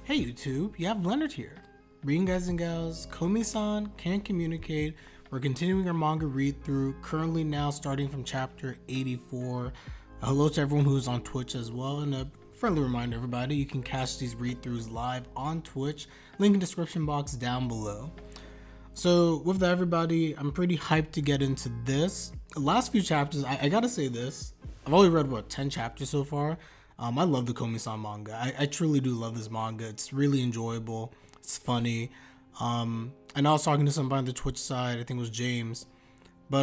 Hey YouTube, you have Leonard here. Reading guys and gals, Komi-san can't communicate. We're continuing our manga read through, currently now starting from chapter 84. Hello to everyone who's on Twitch as well, and a friendly reminder everybody, you can catch these read throughs live on Twitch, link in description box down below. So with that everybody, I'm pretty hyped to get into this. The last few chapters, I gotta say this, I've only read what, 10 chapters so far. I love the Komi-san manga. I truly do love this manga. It's really enjoyable. It's funny. And I was talking to somebody on the Twitch side, I think it was James. But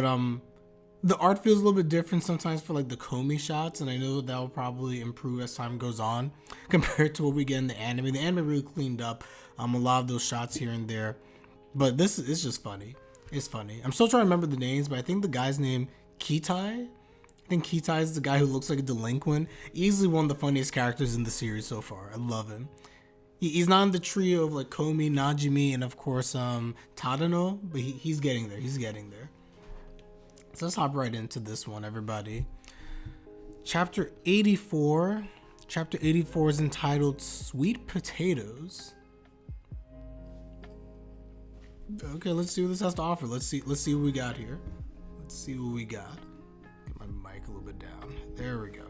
the art feels a little bit different sometimes for like the Komi shots, and I know that will probably improve as time goes on compared to what we get in the anime. The anime really cleaned up a lot of those shots here and there. But this is just funny. It's funny. I'm still trying to remember the names, but I think the guy's name Kitai. I think Kitai is the guy who looks like a delinquent. Easily one of the funniest characters in the series so far. I love him. He's not in the trio of like Komi, Najimi, and of course Tadano, but he's getting there. He's getting there. So let's hop right into this one, everybody. Chapter 84. Chapter 84 is entitled Sweet Potatoes. Okay, let's see what this has to offer. Let's see what we got here. Let's see what we got. Get my mic a little bit down. There we go.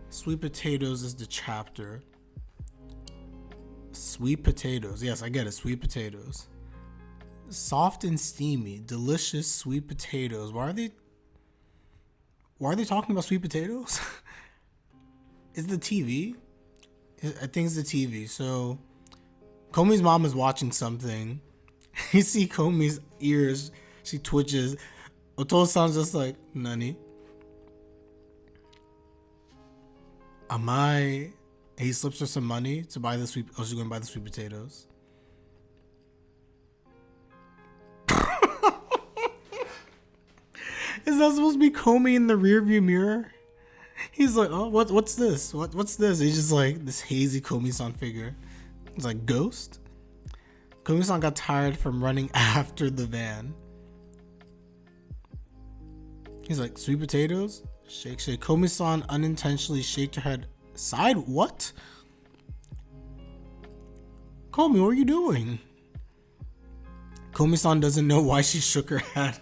Sweet Potatoes is the chapter. Sweet potatoes. Yes, I get it. Sweet potatoes. Soft and steamy, delicious sweet potatoes. Why are they talking about sweet potatoes? Is the TV? I think it's the TV. So Komi's mom is watching something. You see Komi's ears. She twitches. Otosan's just like, Nani? He slips her some money to buy the sweet. Oh, she's going to buy the sweet potatoes. Is that supposed to be Komi in the rearview mirror? He's like, oh, what's this? What's this? He's just like this hazy Komi-san figure. He's like, ghost? Komi-san got tired from running after the van. He's like, sweet potatoes? Shake, shake. Komi-san unintentionally shaked her head. Side? What? Komi, what are you doing? Komi-san doesn't know why she shook her head.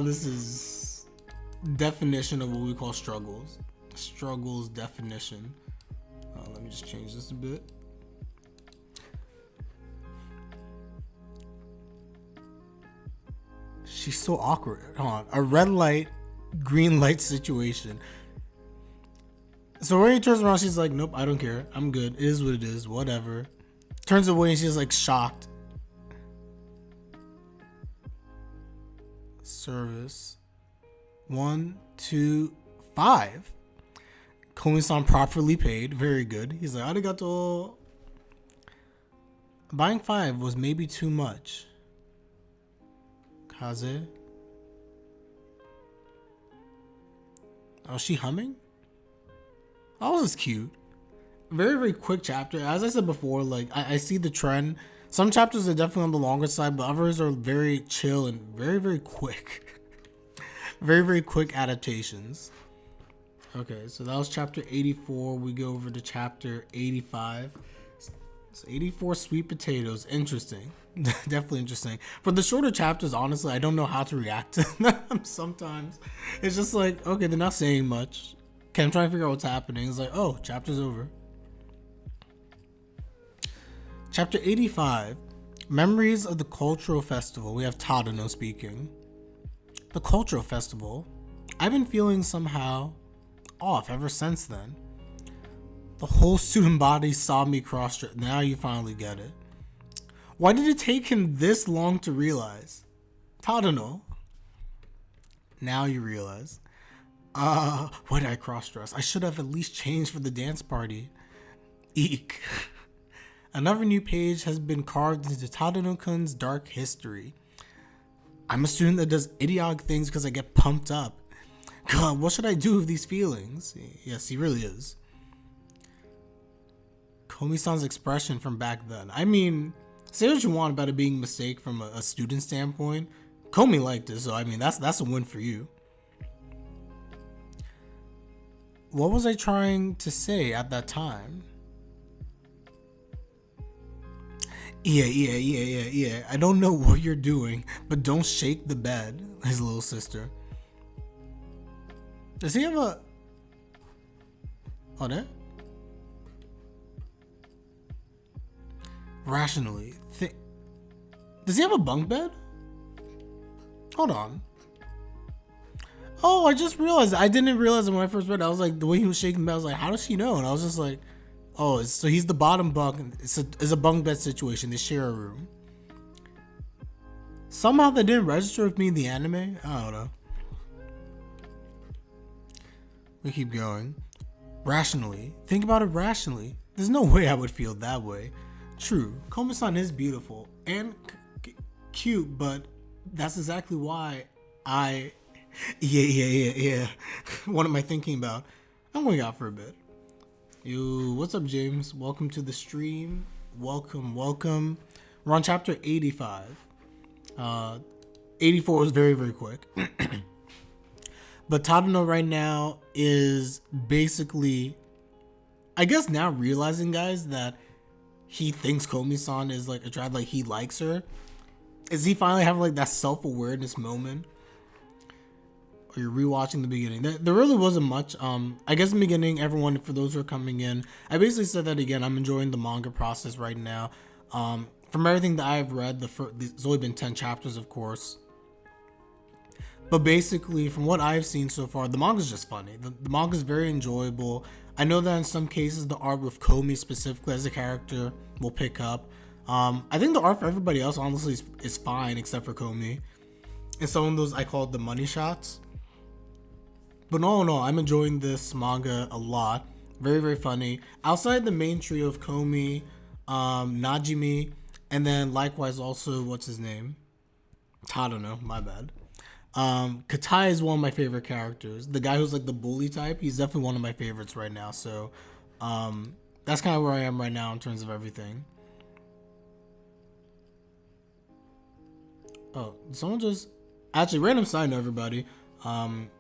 This is definition of what we call struggles. Struggles definition. Let me just change this a bit. She's so awkward. Hold on. A red light, green light situation. So when he turns around, she's like, nope, I don't care. I'm good. It is what it is. Whatever. Turns away and she's like shocked. Service. 1, 2, 5. Komi-san properly paid. Very good. He's like, arigato. Buying 5 was maybe too much. Kaze. Oh, she humming? That was just cute. Very, very quick chapter. As I said before, like I see the trend. Some chapters are definitely on the longer side, but others are very chill and very, very quick. Very, very quick adaptations. Okay, so that was chapter 84. We go over to chapter 85. So 84 sweet potatoes. Interesting. Definitely interesting. For the shorter chapters, honestly, I don't know how to react to them sometimes. It's just like, okay, they're not saying much. Okay, I'm trying to figure out what's happening. It's like, oh, chapter's over. Chapter 85. Memories of the Cultural Festival. We have Tadano speaking. The Cultural Festival. I've been feeling somehow off ever since then. The whole student body saw me cross-dressed. Now you finally get it. Why did it take him this long to realize? Tadano. Now you realize. Why did I cross-dress? I should have at least changed for the dance party. Eek. Another new page has been carved into Tadano-kun's dark history. I'm a student that does idiotic things because I get pumped up. God, what should I do with these feelings? Yes, he really is. Komi-san's expression from back then. I mean, say what you want about it being a mistake from a student standpoint. Komi liked it, so I mean, that's a win for you. What was I trying to say at that time? Yeah. I don't know what you're doing, but don't shake the bed. His little sister. Does he have a... Oh, there? Rationally. Does he have a bunk bed? Hold on. Oh, I just realized. I didn't realize it when I first read it. I was like, the way he was shaking the bed, I was like, how does she know? And I was just like, oh, so he's the bottom bunk. It's a bunk bed situation. They share a room. Somehow that didn't register with me in the anime. I don't know. We keep going. Rationally. Think about it rationally. There's no way I would feel that way. True. Komi-san is beautiful and cute, but that's exactly why I... Yeah. What am I thinking about? I'm going out for a bit. Yo, what's up, James? Welcome to the stream. Welcome. We're on chapter 85. 84 was very, very quick. But Tadano right now is basically, I guess now realizing, guys, that he thinks Komi-san is like attracted, like he likes her. Is he finally having like that self-awareness moment? Or you're rewatching the beginning? There really wasn't much. I guess in the beginning, everyone, for those who are coming in, I basically said that again. I'm enjoying the manga process right now. From everything that I've read, there's only been 10 chapters, of course. But basically, from what I've seen so far, the manga's just funny. The manga's very enjoyable. I know that in some cases, the art with Komi specifically as a character will pick up. I think the art for everybody else, honestly, is fine, except for Komi. And some of those, I call it the money shots. But no, I'm enjoying this manga a lot. Very, very funny. Outside the main trio of Komi, Najimi, and then likewise also, what's his name? Tadano, my bad. Katai is one of my favorite characters. The guy who's like the bully type, he's definitely one of my favorites right now. So that's kind of where I am right now in terms of everything. Oh, someone just... Actually, random side note, everybody.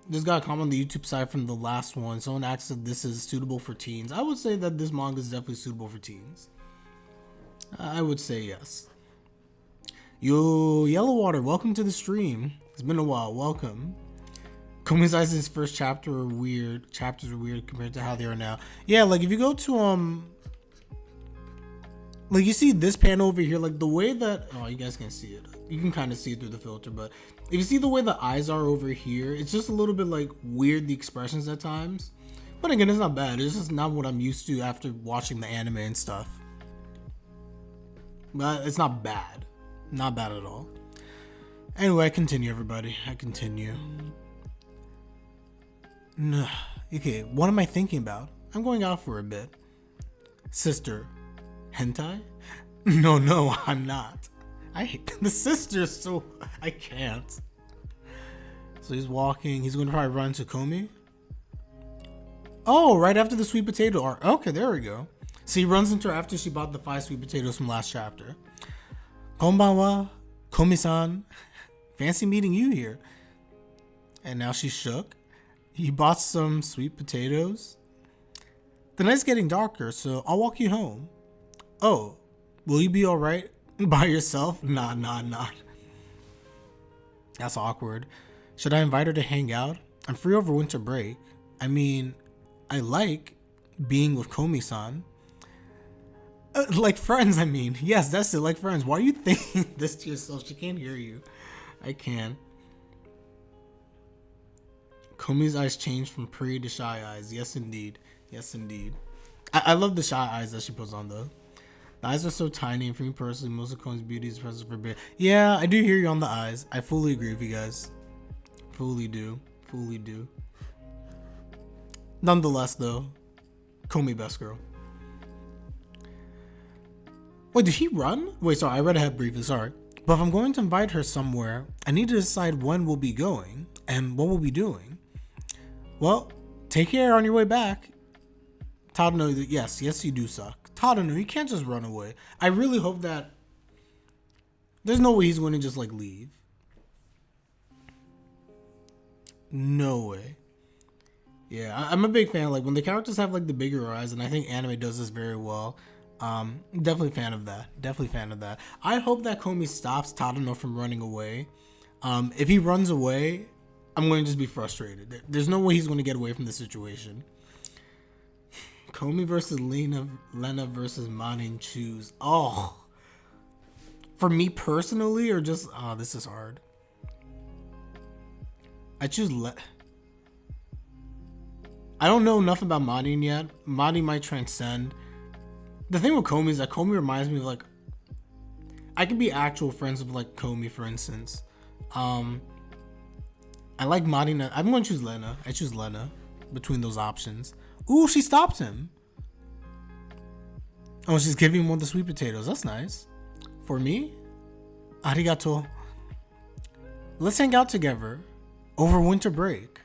Just got a comment on the YouTube side from the last one. Someone asked if this is suitable for teens. I would say that this manga is definitely suitable for teens. I would say yes. Yo, Yellow Water, welcome to the stream. It's been a while. Welcome. Komi-san's first chapters are weird compared to how they are now. Yeah, like if you go to like you see this panel over here, like the way that, oh, you guys can see it. You can kind of see it through the filter, but if you see the way the eyes are over here, it's just a little bit like weird, the expressions at times. But again, it's not bad. It's just not what I'm used to after watching the anime and stuff. But it's not bad. Not bad at all. Anyway, I continue, everybody. I continue. Okay, what am I thinking about? I'm going out for a bit. Sister. Hentai? No, I'm not. I hate the sister, so I can't. So he's walking. He's going to probably run to Komi. Oh, right after the sweet potato art. Okay, there we go. So he runs into her after she bought the 5 sweet potatoes from last chapter. Konbanwa, Komi-san. Fancy meeting you here. And now she's shook. He bought some sweet potatoes. The night's getting darker, so I'll walk you home. Oh, will you be alright by yourself? Nah. That's awkward. Should I invite her to hang out? I'm free over winter break. I mean, I like being with Komi-san. Like friends, I mean. Yes, that's it, like friends. Why are you thinking this to yourself? She can't hear you. I can. Komi's eyes changed from pretty to shy eyes. Yes, indeed. I love the shy eyes that she puts on, though. The eyes are so tiny, and for me personally, most of Komi's beauty is present for bear. Yeah, I do hear you on the eyes. I fully agree with you guys. Fully do. Nonetheless, though, Komi best girl. Wait, did he run? Wait, sorry, I read ahead briefly, sorry. But if I'm going to invite her somewhere, I need to decide when we'll be going and what we'll be doing. Well, take care on your way back. Tadano, yes, you do suck. Tadano, you can't just run away. I really hope that there's no way he's going to just like leave. No way. Yeah, I'm a big fan. Like when the characters have like the bigger eyes, and I think anime does this very well. Definitely fan of that. Definitely fan of that. I hope that Komi stops Tadano from running away. If he runs away, I'm going to just be frustrated. There's no way he's going to get away from the situation. Komi versus Lena versus Manin choose. Oh, for me personally, or just this is hard. I choose I don't know enough about Marin yet. Marin might transcend. The thing with Komi is that Komi reminds me of like, I could be actual friends with like Komi, for instance. I like Marin. I'm going to choose Lena. I choose Lena between those options. Ooh, she stopped him. Oh, she's giving him one of the sweet potatoes. That's nice. For me, arigato. Let's hang out together over winter break.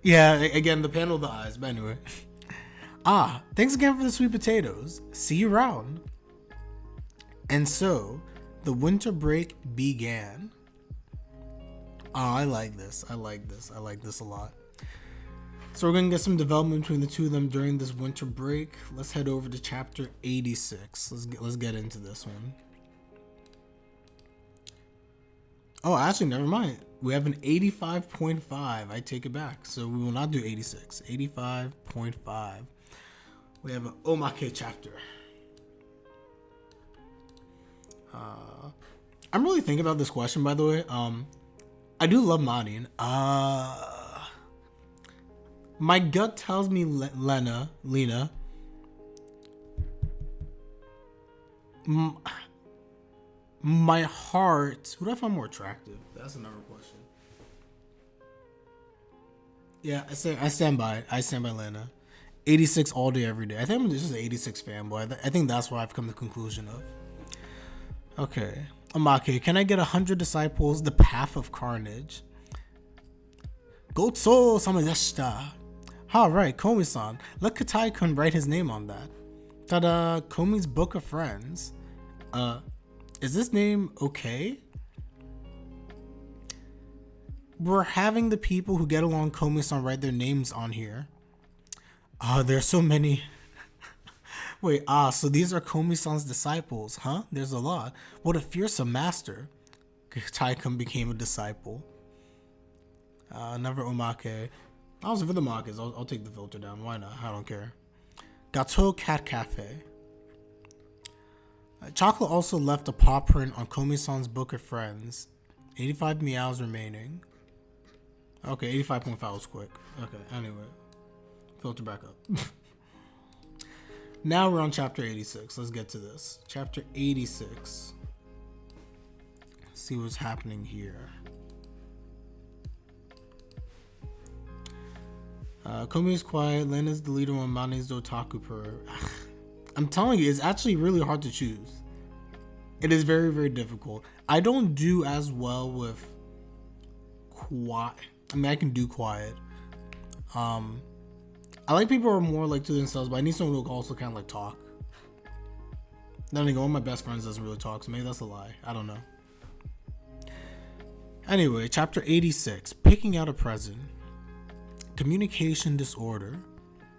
Yeah, again, the panel of the eyes, but anyway. Thanks again for the sweet potatoes. See you around. And so, the winter break began. I like this. I like this a lot. So we're going to get some development between the two of them during this winter break. Let's head over to chapter 86. Let's get into this one. Oh, actually, never mind. We have an 85.5. I take it back. So we will not do 86. 85.5. We have an Omake chapter. I'm really thinking about this question, by the way. I do love Marin. My gut tells me Lena. My heart. Who do I find more attractive? That's another question. Yeah, I stand by Lena. 86 all day, every day. I think I'm just an 86 fanboy. I think that's what I've come to the conclusion of. Okay. Amake, can I get 100 disciples? The Path of Carnage. Gotso samadeshita. Alright, Komi-san. Let Katai-kun write his name on that. Tada, Komi's Book of Friends. Is this name okay? We're having the people who get along Komi-san write their names on here. There's so many. Wait, so these are Komi-san's disciples, huh? There's a lot. What a fearsome master. Katai-kun became a disciple. Another Omake. I was for the markers. I'll take the filter down. Why not? I don't care. Gateau Cat Cafe. Chocolate also left a paw print on Komi-san's Book of Friends. 85 meows remaining. Okay, 85.5 was quick. Okay, anyway. Filter back up. Now we're on chapter 86. Let's get to this. Chapter 86. See what's happening here. Komi is quiet. Lena's the leader on Mane's Dotaku per. I'm telling you, it's actually really hard to choose. It is very, very difficult. I don't do as well with quiet. I mean, I can do quiet. I like people who are more like to themselves, but I need someone who also kind of like talk. Then again, one of my best friends doesn't really talk, so maybe that's a lie. I don't know. Anyway, chapter 86, Picking Out a Present. Communication disorder.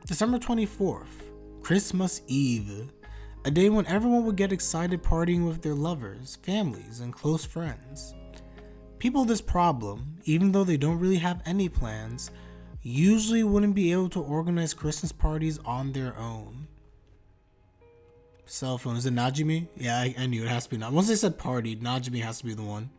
December 24th, Christmas Eve. A day when everyone would get excited partying with their lovers, families, and close friends. People with this problem, even though they don't really have any plans, usually wouldn't be able to organize Christmas parties on their own. Cell phone. Is it Najimi? Yeah, I knew it has to be. Once they said party, Najimi has to be the one.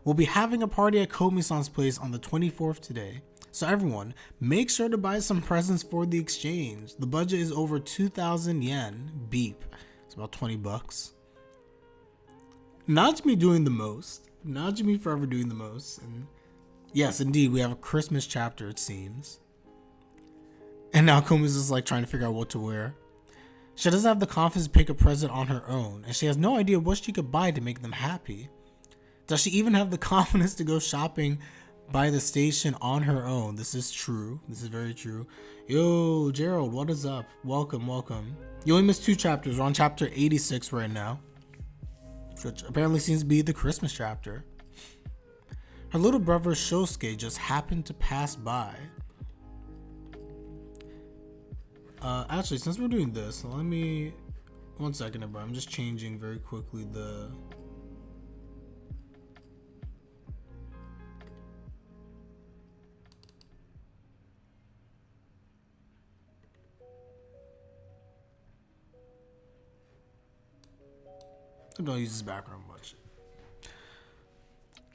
We'll be having a party at Komi-san's place on the 24th today. So everyone, make sure to buy some presents for the exchange. The budget is over 2,000 yen. Beep. It's about 20 bucks. Najimi doing the most. Najimi forever doing the most. And yes, indeed, we have a Christmas chapter, it seems. And now Komi's just like trying to figure out what to wear. She doesn't have the confidence to pick a present on her own, and she has no idea what she could buy to make them happy. Does she even have the confidence to go shopping by the station on her own? This is true. This is very true. Yo, Gerald, what is up? Welcome, welcome. You only missed 2 chapters. We're on chapter 86 right now, which apparently seems to be the Christmas chapter. Her little brother Shosuke just happened to pass by. Actually, since we're doing this, let me... One second, everybody. I'm just changing very quickly the... I don't use this background much.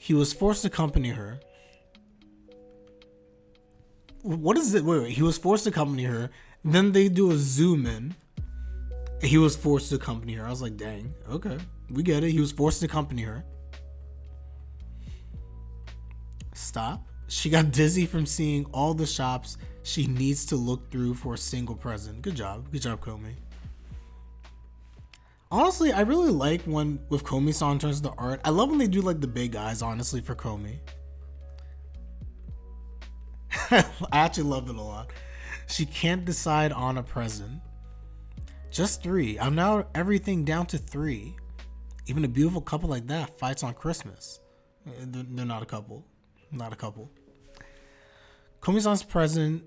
He was forced to accompany her. What is it? Wait. He was forced to accompany her. Then they do a zoom in. He was forced to accompany her. I was like, dang. Okay. We get it. He was forced to accompany her. Stop. She got dizzy from seeing all the shops she needs to look through for a single present. Good job. Good job, Komi. Honestly, I really like when with Komi-san in terms of the art. I love when they do like the big eyes, honestly, for Komi. I actually love it a lot. She can't decide on a present. Just 3. I'm now everything down to 3. Even a beautiful couple like that fights on Christmas. They're not a couple. Not a couple. Komi-san's present,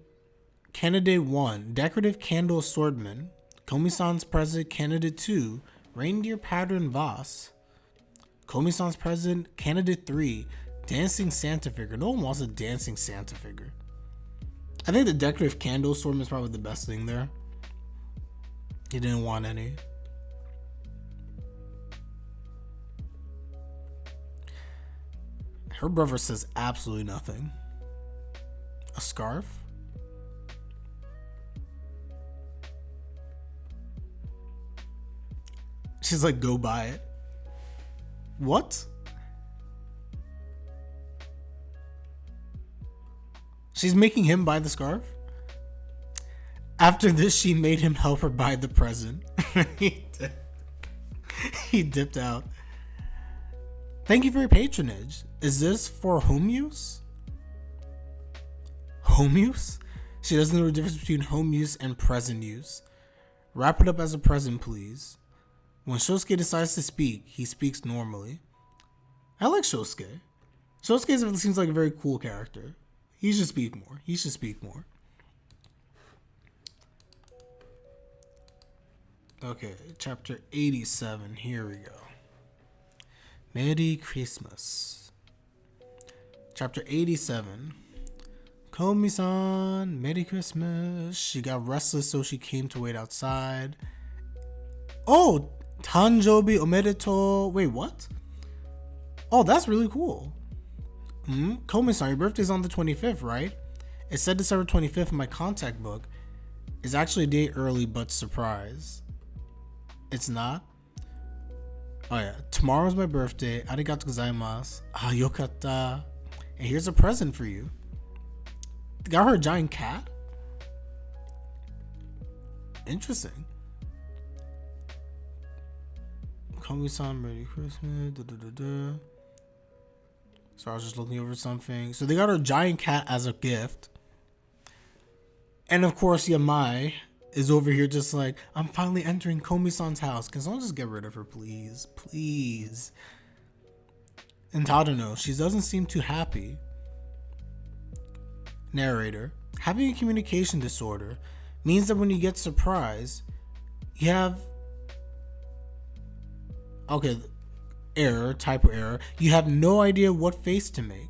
candidate 1, decorative candle assortment. Komi-san's present, candidate 2, reindeer pattern vase. Komi-san's present, candidate 3, dancing Santa figure. No one wants a dancing Santa figure. I think the decorative candle assortment is probably the best thing there. He didn't want any. Her brother says absolutely nothing. A scarf? She's like, go buy it. What? She's making him buy the scarf? After this, she made him help her buy the present. He dipped out. Thank you for your patronage. Is this for home use? Home use? She doesn't know the difference between home use and present use. Wrap it up as a present, please. When Shosuke decides to speak, he speaks normally. I like Shosuke. Shosuke seems like a very cool character. He should speak more. He should speak more. Okay, chapter 87. Here we go. Merry Christmas. Chapter 87. Komi-san, Merry Christmas. She got restless, so she came to wait outside. Oh, Tanjobi omedetou. Wait, what? Oh, that's really cool. Komi-san, your birthday's on the 25th, right? It said December 25th in my contact book. It's actually a day early, but surprise. It's not? Oh yeah, tomorrow's my birthday. Arigatou gozaimasu. Ah, yokatta. And here's a present for you. Got her a giant cat? Interesting. Komi-san, Merry Christmas. So I was just looking over something. So they got her a giant cat as a gift. And of course, Yamai is over here just like, I'm finally entering Komi-san's house. Can someone just get rid of her, please? Please. And Tadano, she doesn't seem too happy. Narrator, having a communication disorder means that when you get surprised, you have... Okay, error, typo error. You have no idea what face to make.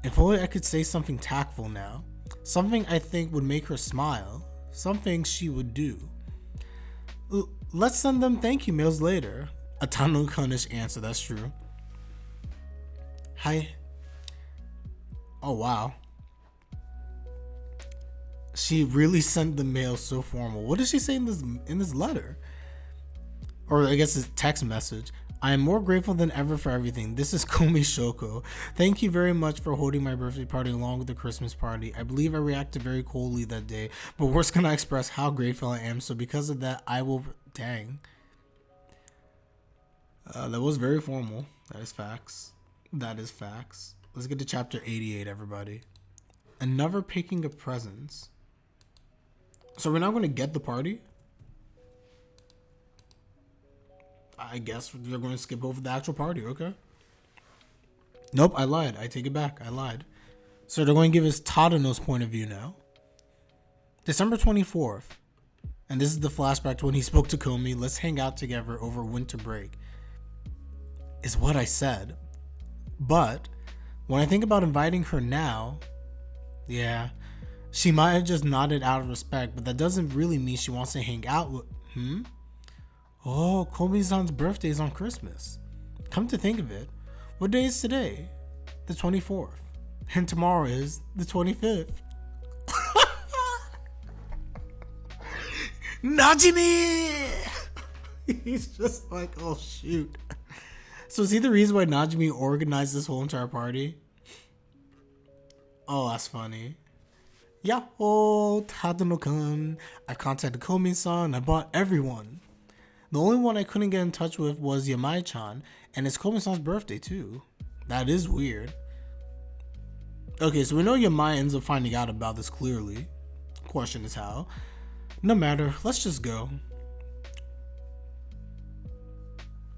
If only I could say something tactful now. Something I think would make her smile. Something she would do. Let's send them thank you mails later. A Tano-kunish answer, that's true. Hi. Oh wow. She really sent the mail so formal. What did she say in this letter? Or I guess it's text message. I am more grateful than ever for everything. This is Komi Shoko. Thank you very much for holding my birthday party along with the Christmas party. I believe I reacted very coldly that day, but words cannot express how grateful I am. So because of that, I will... Dang. That was very formal. That is facts. That is facts. Let's get to chapter 88, everybody. Another picking of presents. So we're not going to get the party? I guess we're going to skip over the actual party, okay? Nope, I lied. I take it back. I lied. So they're going to give us Tadano's point of view now. December 24th. And this is the flashback to when he spoke to Komi. Let's hang out together over winter break. Is what I said. But when I think about inviting her now, yeah, she might have just nodded out of respect, but that doesn't really mean she wants to hang out with... Oh, Komi-san's birthday is on Christmas. Come to think of it, what day is today? The 24th. And tomorrow is the 25th. Najimi! He's just like, oh shoot. So is he the reason why Najimi organized this whole entire party? Oh, that's funny. Yahoo, Tadano-kun. I've contacted Komi-san. I bought everyone. The only one I couldn't get in touch with was Yamai-chan, and it's Komi-san's birthday too. That is weird. Okay, so we know Yamai ends up finding out about this clearly. Question is how. No matter, let's just go.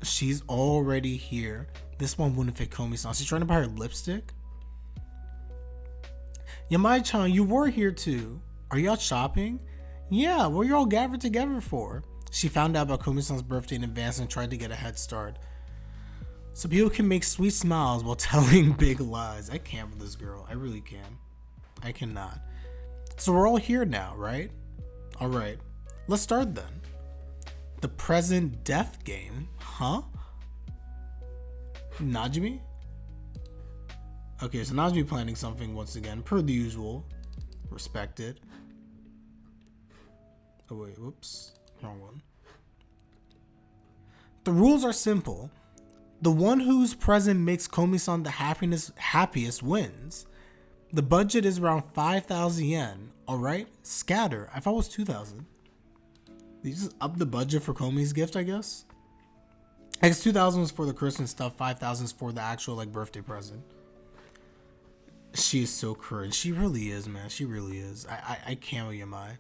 She's already here. This one wouldn't fit Komi-san. She's trying to buy her lipstick. Yamai-chan, you were here too. Are you out shopping? Yeah, what are you all gathered together for? She found out about Komi-san's birthday in advance and tried to get a head start. So people can make sweet smiles while telling big lies. I can't with this girl. I really can. I cannot. So we're all here now, right? Alright. Let's start then. The present death game? Huh? Najimi? Okay, so Najimi planning something once again, per the usual. Respect it. Oh wait, whoops. Wrong one. The rules are simple. The one whose present makes Komi-san the happiest wins. The budget is around 5,000 yen. Alright? Scatter. I thought it was 2,000. They just up the budget for Komi's gift, I guess? I guess 2,000 was for the Christmas stuff, 5,000 is for the actual like birthday present. She is so cringe. She really is, man. She really is. I can't with Yamai.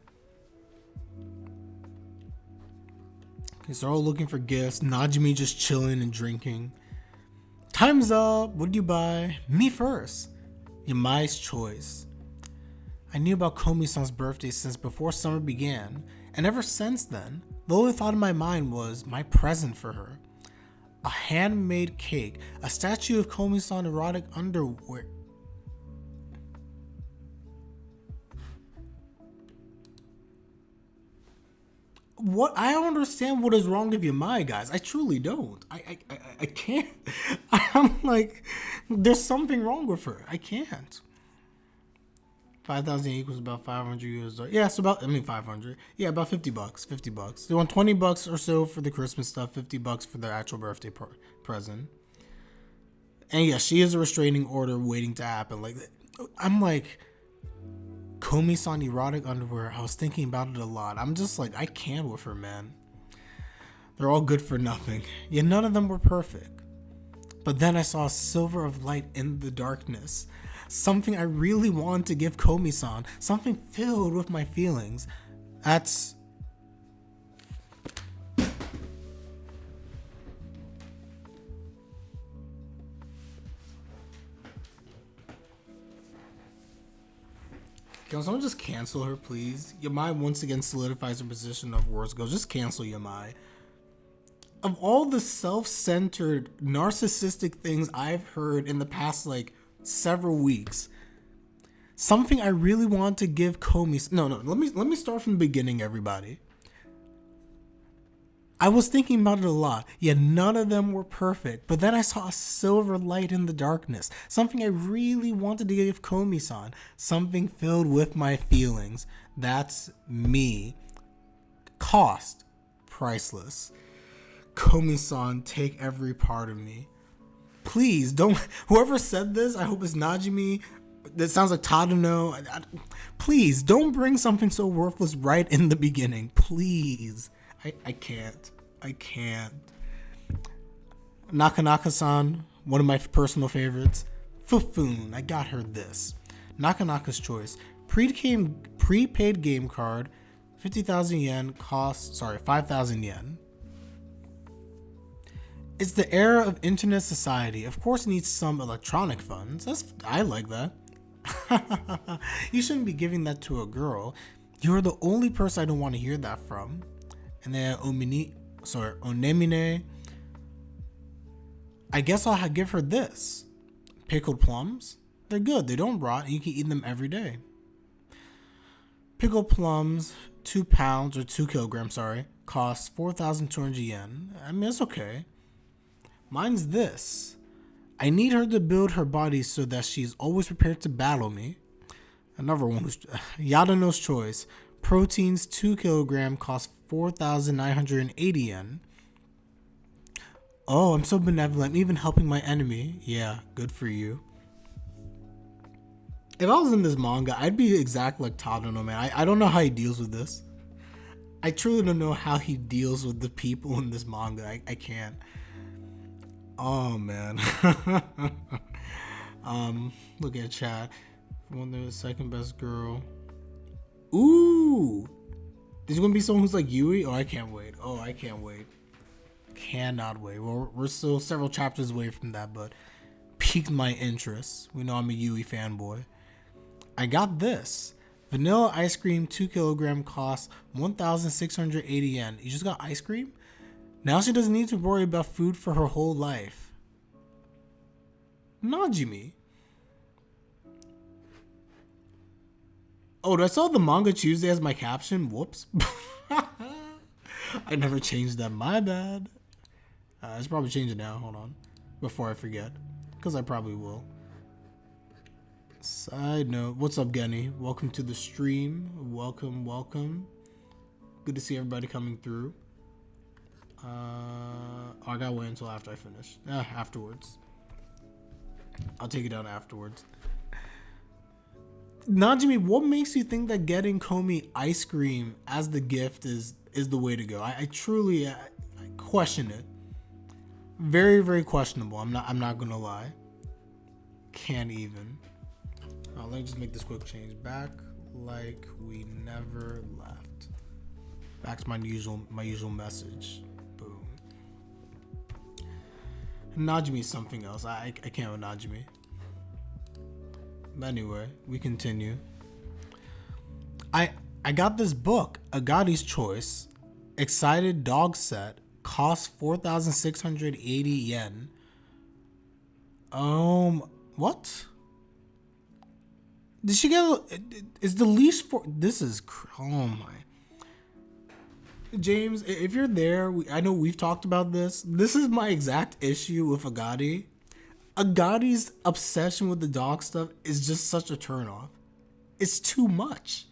Okay, so they're all looking for gifts. Najimi just chilling and drinking. Time's up. What did you buy? Me first. Yamai's choice. I knew about Komi-san's birthday since before summer began, and ever since then, the only thought in my mind was my present for her. A handmade cake, a statue of Komi-san erotic underwear. What? I don't understand what is wrong with Yamai, guys. I truly don't. I can't. I'm like, there's something wrong with her. I can't. 5,000 equals about 500 US. Yeah, it's about, 500. Yeah, about $50. $50. They want $20 or so for the Christmas stuff, $50 for their actual birthday present. And yeah, she is a restraining order waiting to happen. Like, I'm like, Komi-san erotic underwear. I was thinking about it a lot. I'm just like, I can't with her, man. They're all good for nothing. Yet none of them were perfect. But then I saw a silver of light in the darkness. Something I really wanted to give Komi-san. Something filled with my feelings. That's... Can someone just cancel her, please? Yamai once again solidifies her position of worst girl. Just cancel Yamai. Of all the self-centered, narcissistic things I've heard in the past, like, several weeks, something I really want to give Komi... No, let me start from the beginning, everybody. I was thinking about it a lot, yet none of them were perfect. But then I saw a silver light in the darkness. Something I really wanted to give Komi-san. Something filled with my feelings. That's me. Cost. Priceless. Komi-san, take every part of me. Please, don't... Whoever said this, I hope it's Najimi. That sounds like Tadano. Please, don't bring something so worthless right in the beginning. Please. I can't. I can't. Nakanaka-san, one of my personal favorites. Fufun, I got her this. Nakanaka's choice. Prepaid game card. 50,000 yen costs, 5,000 yen. It's the era of internet society. Of course, it needs some electronic funds. I like that. You shouldn't be giving that to a girl. You're the only person I don't want to hear that from. And then Onemine. I guess I'll give her this. Pickled plums. They're good. They don't rot. And you can eat them every day. Pickled plums, 2 pounds or 2 kilograms, costs 4,200 yen. I mean, it's okay. Mine's this. I need her to build her body so that she's always prepared to battle me. Another one who's Yadano's Choice. Proteins 2 kilogram cost 4,980 yen. Oh, I'm so benevolent, even helping my enemy. Yeah, good for you. If I was in this manga, I'd be exactly like Tadano, man. I don't know how he deals with this. I truly don't know how he deals with the people in this manga. I can't. Oh, man. Look at chat. One, the second best girl. Ooh. There's going to be someone who's like Yui? Oh, I can't wait. Cannot wait. Well, we're still several chapters away from that, but piqued my interest. We know I'm a Yui fanboy. I got this. Vanilla ice cream 2 kilogram costs 1,680 yen. You just got ice cream? Now she doesn't need to worry about food for her whole life. Najimi. Oh, did I saw the Manga Tuesday as my caption? Whoops. I never changed that. My bad. I should probably change it now. Hold on. Before I forget. Because I probably will. Side note. What's up, Genny? Welcome to the stream. Welcome. Good to see everybody coming through. I gotta wait until after I finish. Afterwards. I'll take it down afterwards. Najimi, what makes you think that getting Komi ice cream as the gift is the way to go? I truly I question it. Very, very questionable. I'm not gonna lie. Can't even. Let me just make this quick change. Back like we never left. Back to my usual message. Boom. Najimi is something else. I can't with Najimi. But anyway, we continue. I got this book, Agati's Choice, Excited Dog Set, costs 4,680 yen. What? Did she get? Is the leash for? This is. Oh my. James, if you're there, I know we've talked about this. This is my exact issue with Agati. Agati's obsession with the dog stuff is just such a turnoff. It's too much.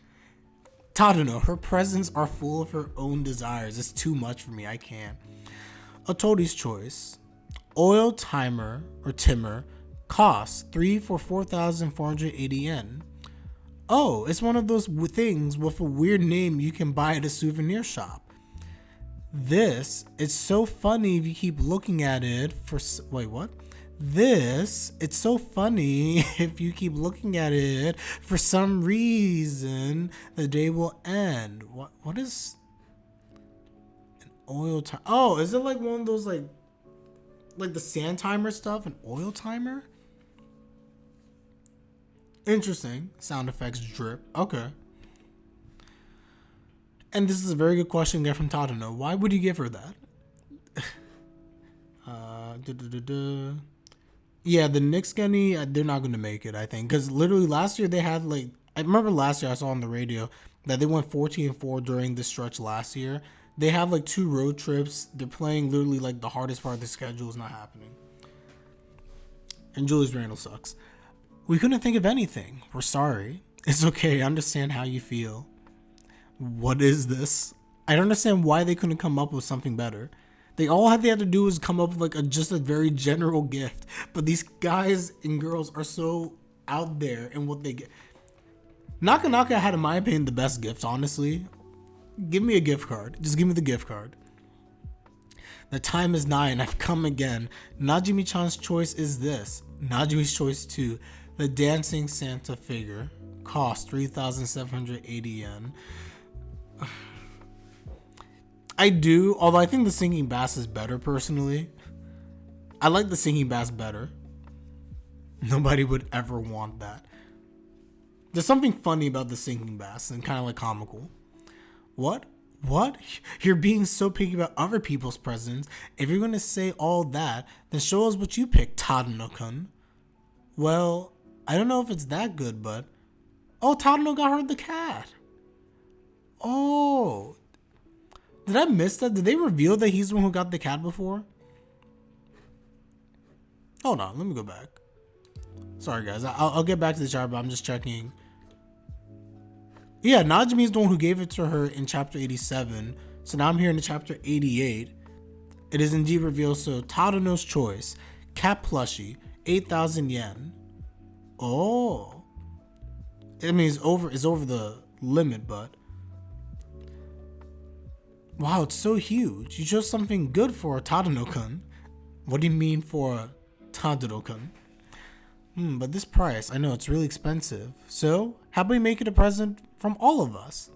Tadano, her presents are full of her own desires. It's too much for me. I can't. Otori's Choice. Oil timer or timmer costs 3 for 4,480 yen. Oh, it's one of those things with a weird name you can buy at a souvenir shop. It's so funny if you keep looking at it for... Wait, what? It's so funny if you keep looking at it for some reason the day will end. What is an oil timer? Oh, is it like one of those like the sand timer stuff? An oil timer? Interesting. Sound effects drip. Okay. And this is a very good question again from Tadano. Why would you give her that? Yeah, the Knicks Genny, they're not going to make it, I think. Because literally last year they had I remember last year I saw on the radio that they went 14-4 during this stretch last year. They have 2 road trips. They're playing literally the hardest part of the schedule is not happening. And Julius Randle sucks. We couldn't think of anything. We're sorry. It's okay. I understand how you feel. What is this? I don't understand why they couldn't come up with something better. They had to do was come up with just a very general gift. But these guys and girls are so out there in what they get. Naka Naka had, in my opinion, the best gift, honestly. Give me a gift card. Just give me the gift card. The time is 9. I've come again. Najimi-chan's choice is this. Najimi's choice 2. The dancing Santa figure. Cost 3,780 yen. I do, although I think the singing bass is better personally. I like the singing bass better. Nobody would ever want that. There's something funny about the singing bass and kind of like comical. What? What? You're being so picky about other people's presents. If you're going to say all that, then show us what you picked, Tadano-kun. Well, I don't know if it's that good, but... Oh, Tadano got her the cat. Oh. Did I miss that? Did they reveal that he's the one who got the cat before? Hold on, let me go back. Sorry, guys. I'll get back to the chapter, but I'm just checking. Yeah, Najimi is the one who gave it to her in chapter 87. So now I'm here in chapter 88. It is indeed revealed. So Tadano's choice. Cat plushie. 8,000 yen. Oh. I mean, it's over the limit, but... Wow, it's so huge. You chose something good for Tadano-kun. What do you mean for Tadano-kun? But this price, I know it's really expensive. So, how about we make it a present from all of us?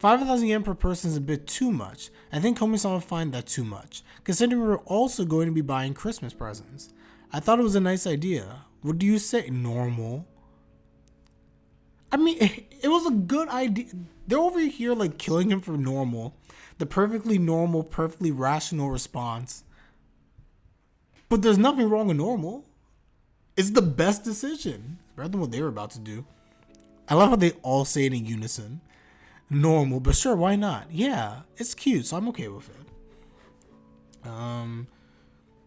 5,000 yen per person is a bit too much. I think Komi-san would find that too much, considering we're also going to be buying Christmas presents. I thought it was a nice idea. What do you say? Normal. I mean, it was a good idea. They're over here like killing him for normal. The perfectly normal, perfectly rational response. But there's nothing wrong with normal. It's the best decision. It's better than what they were about to do. I love how they all say it in unison. Normal, but sure, why not? Yeah, it's cute, so I'm okay with it.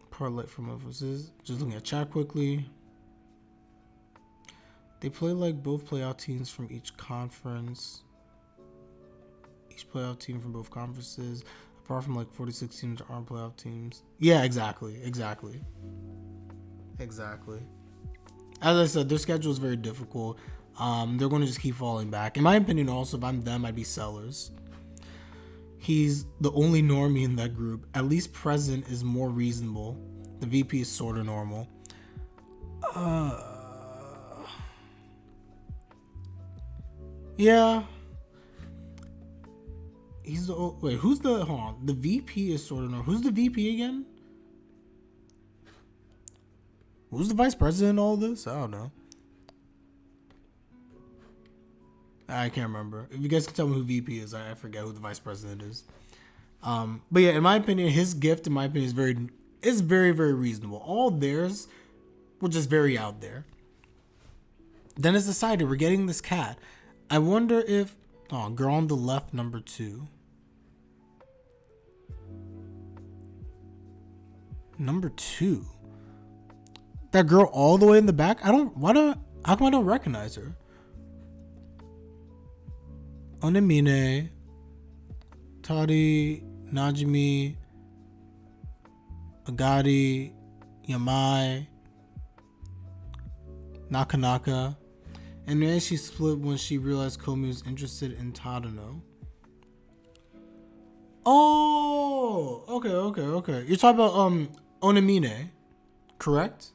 Parlay from emphasis. Just looking at chat quickly. They play like both playoff teams from each conference. Each playoff team from both conferences. Apart from like 46 teams aren't playoff teams. Yeah, exactly. As I said, their schedule is very difficult. They're going to just keep falling back. In my opinion, also, if I'm them, I'd be sellers. He's the only normie in that group. At least present is more reasonable. The VP is sort of normal. Yeah. He's the... Wait, who's the... Hold on. The VP is sort of normal. Who's the VP again? Who's the vice president in all this? I don't know. I can't remember. If you guys can tell me who VP is, I forget who the vice president is. But yeah, in my opinion, his gift, in my opinion, is very, very reasonable. All theirs were just very out there. Then it's decided we're getting this cat. I wonder if... Oh, girl on the left, number 2. Number 2. That girl all the way in the back? How come I don't recognize her? Onemine, Tari, Najimi, Agari, Yamai, Nakanaka. And then she split when she realized Komi was interested in Tadano. Oh, okay. You're talking about Onemine, correct?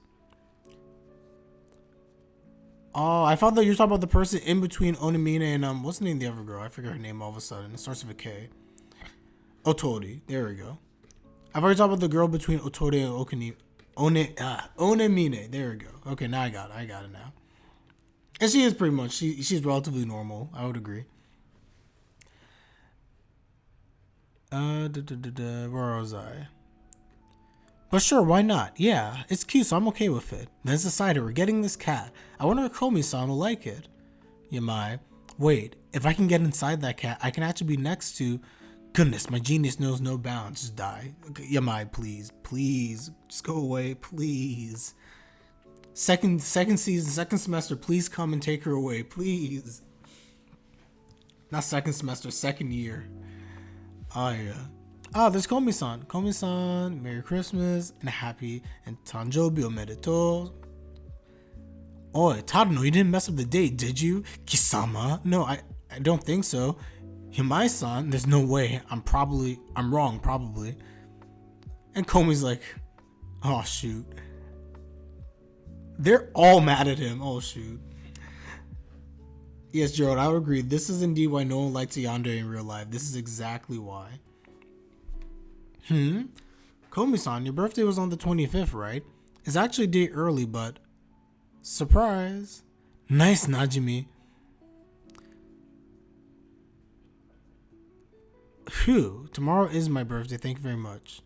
Oh, I thought that you were talking about the person in between Onemine and what's the name of the other girl? I forget her name all of a sudden. It starts with a K. Otori. There we go. I thought you were talking about the girl between Otori and Onemine. There we go. Okay, now I got it now. And she is pretty much, she's relatively normal. I would agree. Where was I? But sure, why not? Yeah, it's cute, so I'm okay with it. Then it's decided we're getting this cat. I wonder if Komi-san will like it. Yamai. Wait, if I can get inside that cat, I can actually be next to... Goodness, my genius knows no bounds. Just die. Okay, Yamai, please. Just go away, please. Second season, second semester, please come and take her away, please. Not second semester, second year. Oh, yeah. Ah, there's Komi-san. Komi-san, Merry Christmas and happy and Tanjobi omedetou. Oh, Tadano, you didn't mess up the date, did you? Kisama? No, I don't think so. Himai-san, there's no way. I'm wrong, probably. And Komi's like, oh, shoot. They're all mad at him. Oh, shoot. Yes, Gerald, I would agree. This is indeed why no one likes Yandere in real life. This is exactly why. Komi-san, your birthday was on the 25th, right? It's actually a day early, but surprise. Nice, Najimi. Phew, tomorrow is my birthday. Thank you very much.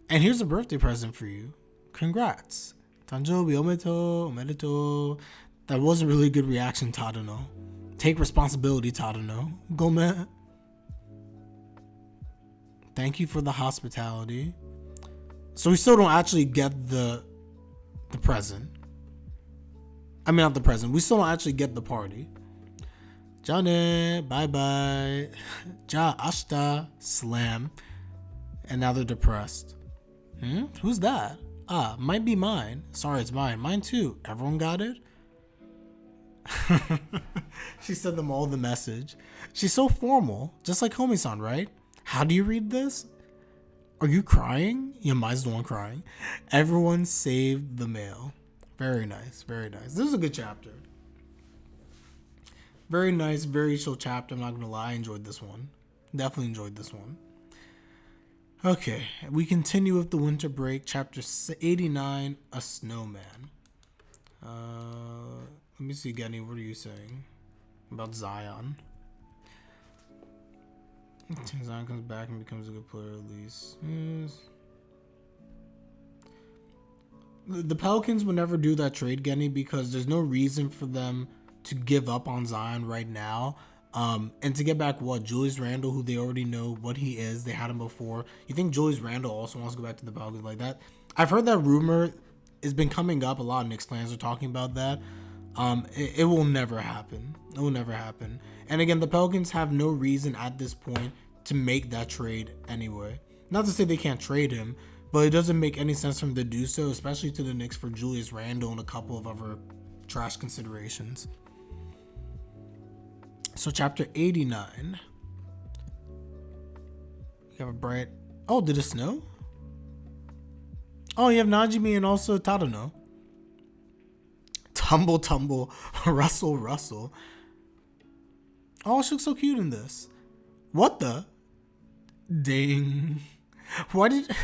And here's a birthday present for you. Congrats. Tanjobi ometo, omedeto. That wasn't really a good reaction, Tadano. Take responsibility, Tadano. Gome. Thank you for the hospitality. So we still don't actually get the present. I mean, not the present. We still don't actually get the party. Jane, bye bye. Ja, ashta, slam. And now they're depressed. Who's that? Ah, might be mine. Sorry, it's mine. Mine too. Everyone got it? She sent them all the message. She's so formal, just like Komi-san, right? How do you read this? Are you crying? Yeah, mine's the one crying. Everyone saved the mail. Very nice, very nice. This is a good chapter. Very nice, very chill chapter. I'm not gonna lie, I enjoyed this one. Definitely enjoyed this one. Okay, we continue with the winter break, chapter 89, A Snowman. Let me see, Genny, what are you saying about Zion? Zion comes back and becomes a good player at least. The Pelicans would never do that trade, Genny, because there's no reason for them to give up on Zion right now. And to get back Julius Randle, who they already know what he is. They had him before. You think Julius Randle also wants to go back to the Pelicans like that? I've heard that rumor has been coming up. A lot of Knicks fans are talking about that. It will never happen. It will never happen. And again, the Pelicans have no reason at this point to make that trade anyway. Not to say they can't trade him, but it doesn't make any sense for them to do so, especially to the Knicks for Julius Randle and a couple of other trash considerations. So chapter 89. You have a bright... Oh, did it snow? Oh, you have Najimi and also Tadano. Tumble, tumble, rustle, rustle. Oh, she looks so cute in this. What the? Ding. Why did...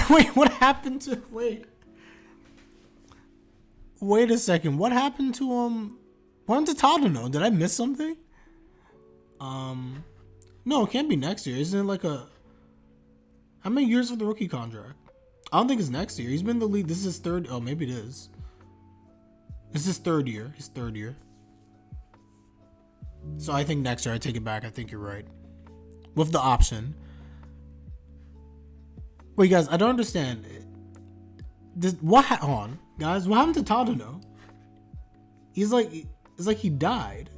Wait, what happened to... Wait a second. What happened to, What happened to Tadano? Did I miss something? No, it can't be next year. Isn't it like a... How many years for the rookie contract? I don't think it's next year. He's been in the league. This is his third... Oh, maybe it is. This is his third year. His third year. So I think next year. I take it back. I think you're right. With the option. Wait, guys. I don't understand. Hold on. Guys, what happened to Tadano? He's like... It's like he died.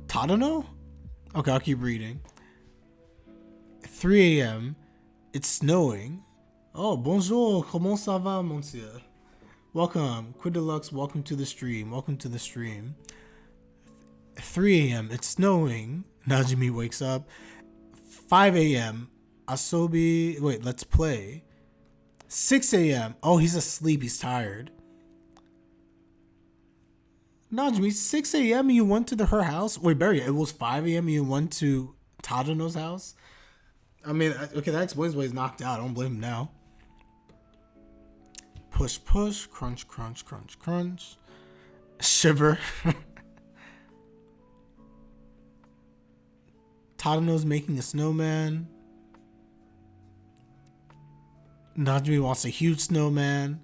Tadano? Okay, I'll keep reading. 3 a.m. It's snowing. Oh, bonjour. Comment ça va, monsieur? Welcome. Quidelux, welcome to the stream. Welcome to the stream. 3 a.m. It's snowing. Najimi wakes up. 5 a.m. Asobi. Wait, let's play. 6 a.m. Oh, he's asleep. He's tired. Najimi, 6 a.m. and you went to her house? Wait, Barry, it was 5 a.m. and you went to Tadano's house? I mean, okay, that explains why he's knocked out. I don't blame him now. Push, push, crunch, crunch, crunch, crunch. Shiver. Tadano's making a snowman. Najimi wants a huge snowman.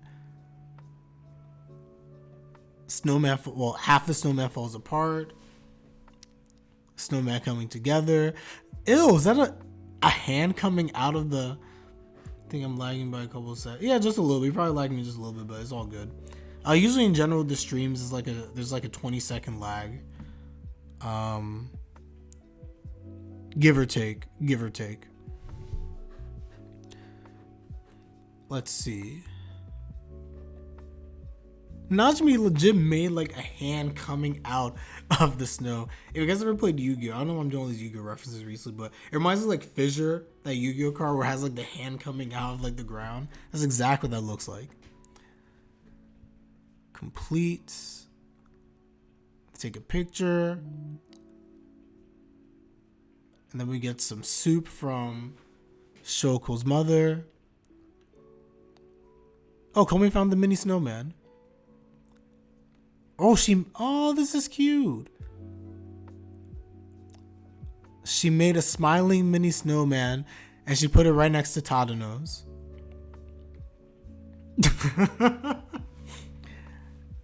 Snowman, well, half the snowman falls apart. Snowman coming together. Ew, is that a hand coming out of the... I think I'm lagging by a couple of seconds. Yeah, just a little bit. You're probably lagging me just a little bit, but it's all good. Usually in general, the streams is there's like a 20-second lag. Give or take. Give or take. Let's see. Najimi legit made like a hand coming out of the snow. If you guys ever played Yu-Gi-Oh! I don't know why I'm doing all these Yu-Gi-Oh! References recently, but it reminds me of like Fissure, that Yu-Gi-Oh! Card where it has like the hand coming out of like the ground. That's exactly what that looks like. Complete. Take a picture. And then we get some soup from Shoko's mother. Oh, Komi found the mini snowman. Oh, this is cute. She made a smiling mini snowman and she put it right next to Tadano's.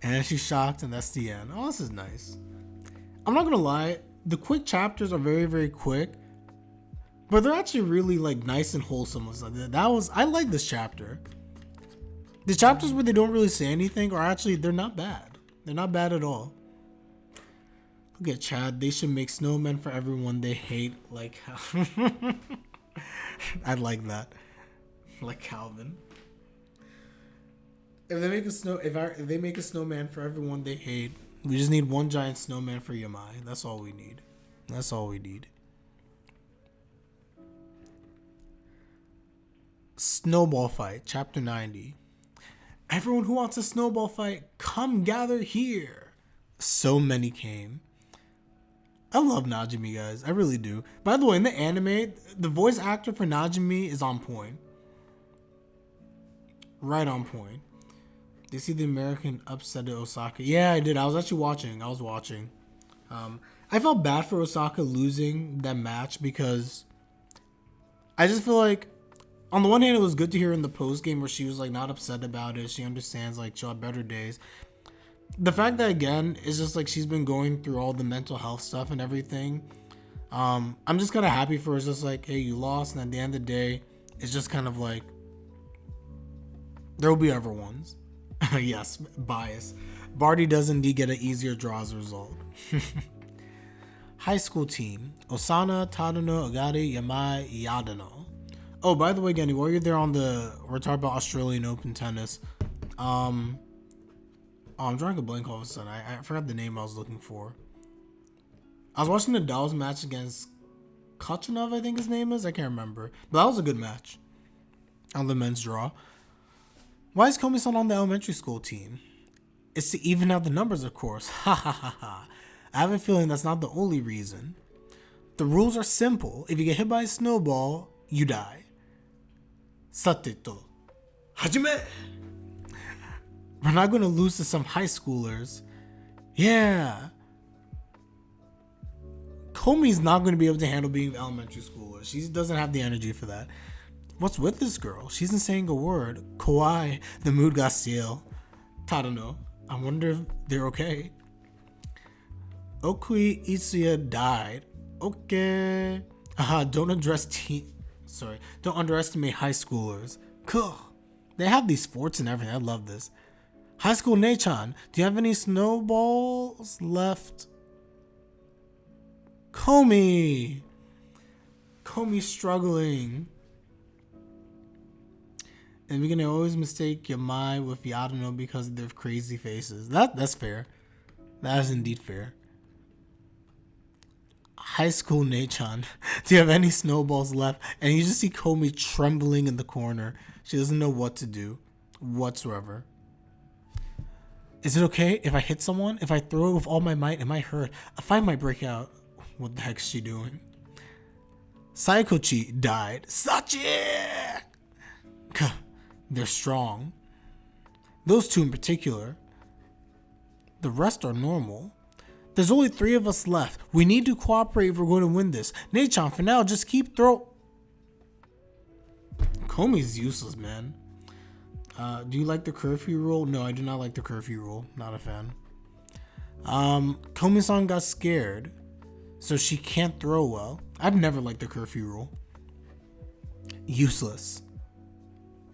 And she's shocked, and that's the end. Oh, this is nice. I'm not gonna lie, the quick chapters are very, very quick, but they're actually really like nice and wholesome. I like this chapter. The chapters where they don't really say anything are actually, they're not bad. They're not bad at all. Look at Chad. They should make snowmen for everyone they hate. Like how I like that. Like Calvin. If they make a snowman for everyone they hate, we just need one giant snowman for Yamai. That's all we need. That's all we need. Snowball fight, chapter 90. Everyone who wants a snowball fight, come gather here. So many came. I love Najimi, guys. I really do. By the way, in the anime, the voice actor for Najimi is on point. Right on point. They see the American upset at Osaka. Yeah, I did. I was actually watching. I felt bad for Osaka losing that match because I just feel like, on the one hand, it was good to hear in the post game where she was like not upset about it. She understands like she'll have better days. The fact that again is just like she's been going through all the mental health stuff and everything. I'm just kind of happy for her. It's just like, hey, you lost, and at the end of the day, it's just kind of like there will be other ones. Yes, bias. Barty does indeed get an easier draw as a result. High school team: Osana, Tadano, Agari, Yamai, Yadano. Oh, by the way, Genny, while you're there we're talking about Australian Open tennis. I'm drawing a blank all of a sudden. I forgot the name I was looking for. I was watching Nadal's match against Kachanov, I think his name is. I can't remember. But that was a good match on the men's draw. Why is Komi-san on the elementary school team? It's to even out the numbers, of course. Ha ha ha ha. I have a feeling that's not the only reason. The rules are simple. If you get hit by a snowball, you die. Sateto. Hajime! We're not going to lose to some high schoolers. Yeah. Komi's not going to be able to handle being elementary schooler. She doesn't have the energy for that. What's with this girl? She isn't saying a word. Kawaii, the mood got stale. Tadano, I wonder if they're okay. Okui Itsuya died. Okay. Haha, don't underestimate high schoolers. Cool. They have these sports and everything. I love this. High school Nechan, do you have any snowballs left? Komi's struggling. And we're gonna always mistake Yamai with Yadano because of their crazy faces. That's fair. That is indeed fair. High school Nechan, do you have any snowballs left? And you just see Komi trembling in the corner. She doesn't know what to do whatsoever. Is it okay if I hit someone? If I throw it with all my might, it might hurt. A fight might break out. What the heck is she doing? Saikochi died. Sachi! They're strong. Those two in particular. The rest are normal. There's only 3 of us left. We need to cooperate if we're going to win this. Nechan, for now, just keep Komi's useless, man. Do you like the curfew rule? No, I do not like the curfew rule. Not a fan. Komi-san got scared, so she can't throw well. I've never liked the curfew rule. Useless.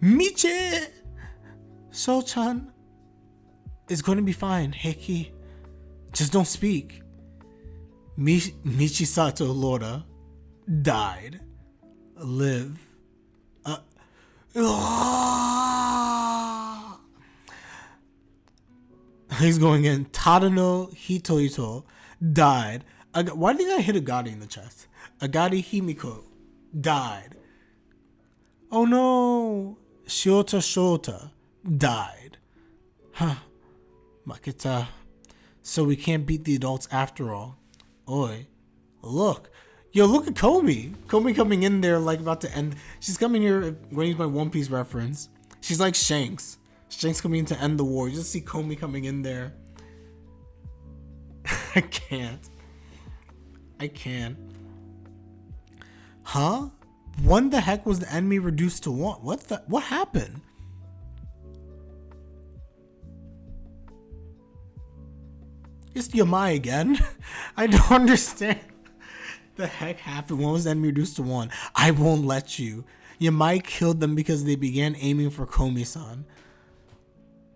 Miche! Sho-chan is going to be fine. Heiki, just don't speak. Michisato Lora died. Live. He's going in. Tadano Hitoito died. Why did I hit Agari in the chest? Agari Himiko died. Oh no. Shota died. Huh. Makita. So we can't beat the adults after all. Oi. Look. Yo, look at Komi. Komi coming in there like about to end. She's coming here when he's my One Piece reference. She's like Shanks. Shanks coming in to end the war. You just see Komi coming in there. I can't. Huh? When the heck was the enemy reduced to one? What happened? It's Yamai again. I don't understand. The heck happened? When was the enemy reduced to one? I won't let you. Yamai killed them because they began aiming for Komi-san.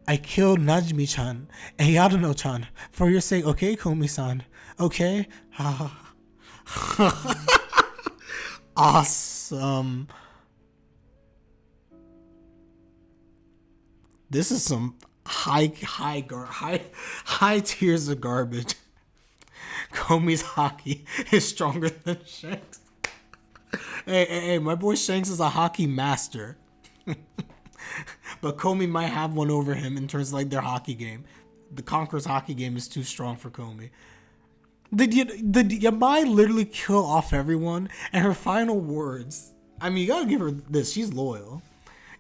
I killed Najimi-chan and Yadano-chan for your sake, okay, Komi-san? Okay? Awesome. This is some high tiers of garbage. Komi's hockey is stronger than Shanks. Hey, my boy Shanks is a hockey master. But Komi might have one over him in terms of like their hockey game. The Conqueror's hockey game is too strong for Komi. Did Yamai literally kill off everyone? And her final words, I mean, you gotta give her this. She's loyal.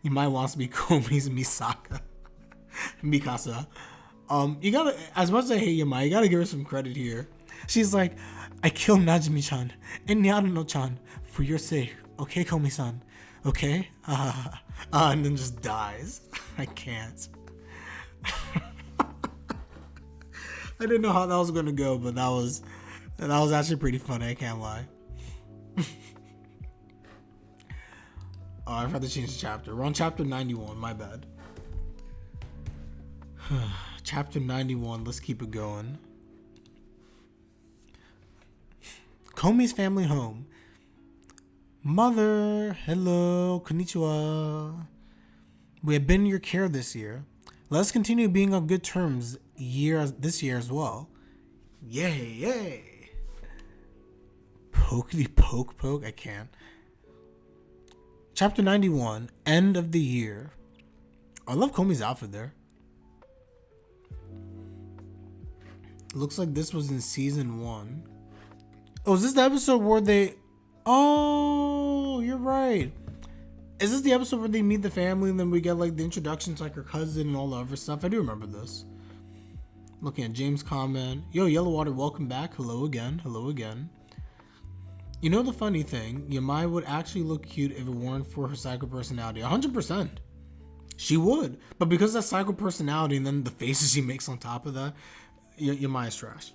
Yamai wants to be Komi's Mikasa. You gotta, as much as I hate Yamai, you gotta give her some credit here. She's like, I killed Najimi-chan and Yadano-chan for your sake. Okay, Komi-san. Okay? And then just dies. I can't. I didn't know how that was gonna go, but that was actually pretty funny. I can't lie. Oh, I've had to change the chapter. We're on chapter 91. My bad. Chapter 91. Let's keep it going. Komi's family home. Mother, hello, konnichiwa. We have been in your care this year. Let's continue being on good terms this year as well. Yay. Pokety poke. I can't. Chapter 91, end of the year. I love Komi's outfit there. Looks like this was in season 1. Oh, is this the episode where they... Oh, you're right. Is this the episode where they meet the family and then we get like the introduction to like her cousin and all the other stuff? I do remember this. Looking at James' comment. Yo, Yellow Water, welcome back. Hello again. You know the funny thing? Yamai would actually look cute if it weren't for her psycho personality. 100%. She would. But because of that psycho personality and then the faces she makes on top of that, Yamai is trash.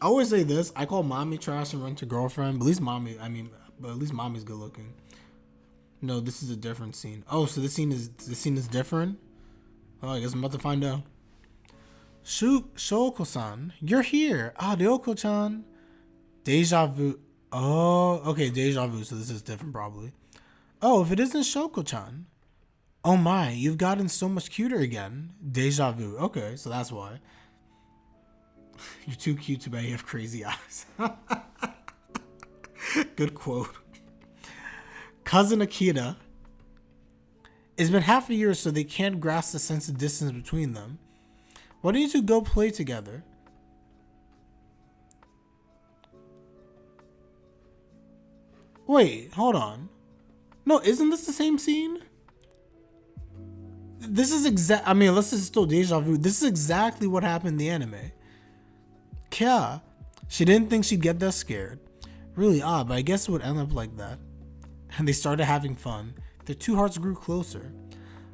I always say this. I call mommy trash and run to girlfriend. But at least mommy's good looking. No, this is a different scene. Oh, so this scene is different? Oh, I guess I'm about to find out. Shoko-san, you're here. Ah, Ryoko-chan. Deja vu. Oh, okay, deja vu. So this is different probably. Oh, if it isn't Shoko-chan. Oh my, you've gotten so much cuter again. Deja vu. Okay, so that's why. You're too cute to bet you have crazy eyes. Good quote. Cousin Akira. It's been half a year, so they can't grasp the sense of distance between them. Why don't you two go play together? Wait, hold on. No, isn't this the same scene? This is unless this is still deja vu, this is exactly what happened in the anime. Kya, she didn't think she'd get that scared. Really odd, but I guess it would end up like that. And they started having fun. Their two hearts grew closer.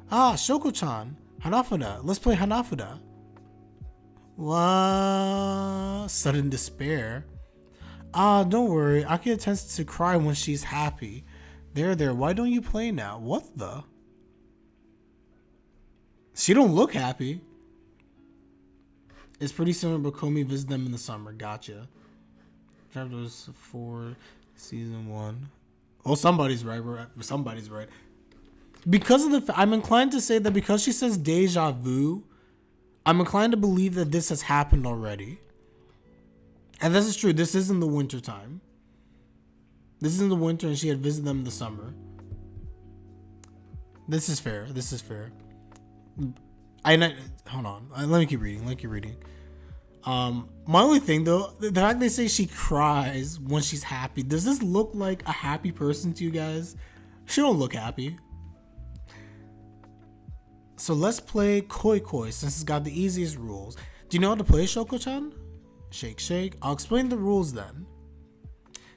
Ah, Shoko-chan, Hanafuda, let's play Hanafuda. What? Sudden despair. Ah, don't worry, Akira tends to cry when she's happy. There, why don't you play now? What the? She don't look happy. It's pretty similar, but Komi visits them in the summer. Gotcha. Chapters 4, season 1. Oh, somebody's right. Somebody's right. Because of I'm inclined to say that because she says deja vu, I'm inclined to believe that this has happened already. And this is true. This is in the winter time. This is in the winter, and she had visited them in the summer. This is fair. Hold on. Let me keep reading. My only thing though, the fact they say she cries when she's happy, does this look like a happy person to you guys? She don't look happy. So let's play Koi Koi since it's got the easiest rules. Do you know how to play Shoko-chan? Shake, shake. I'll explain the rules then.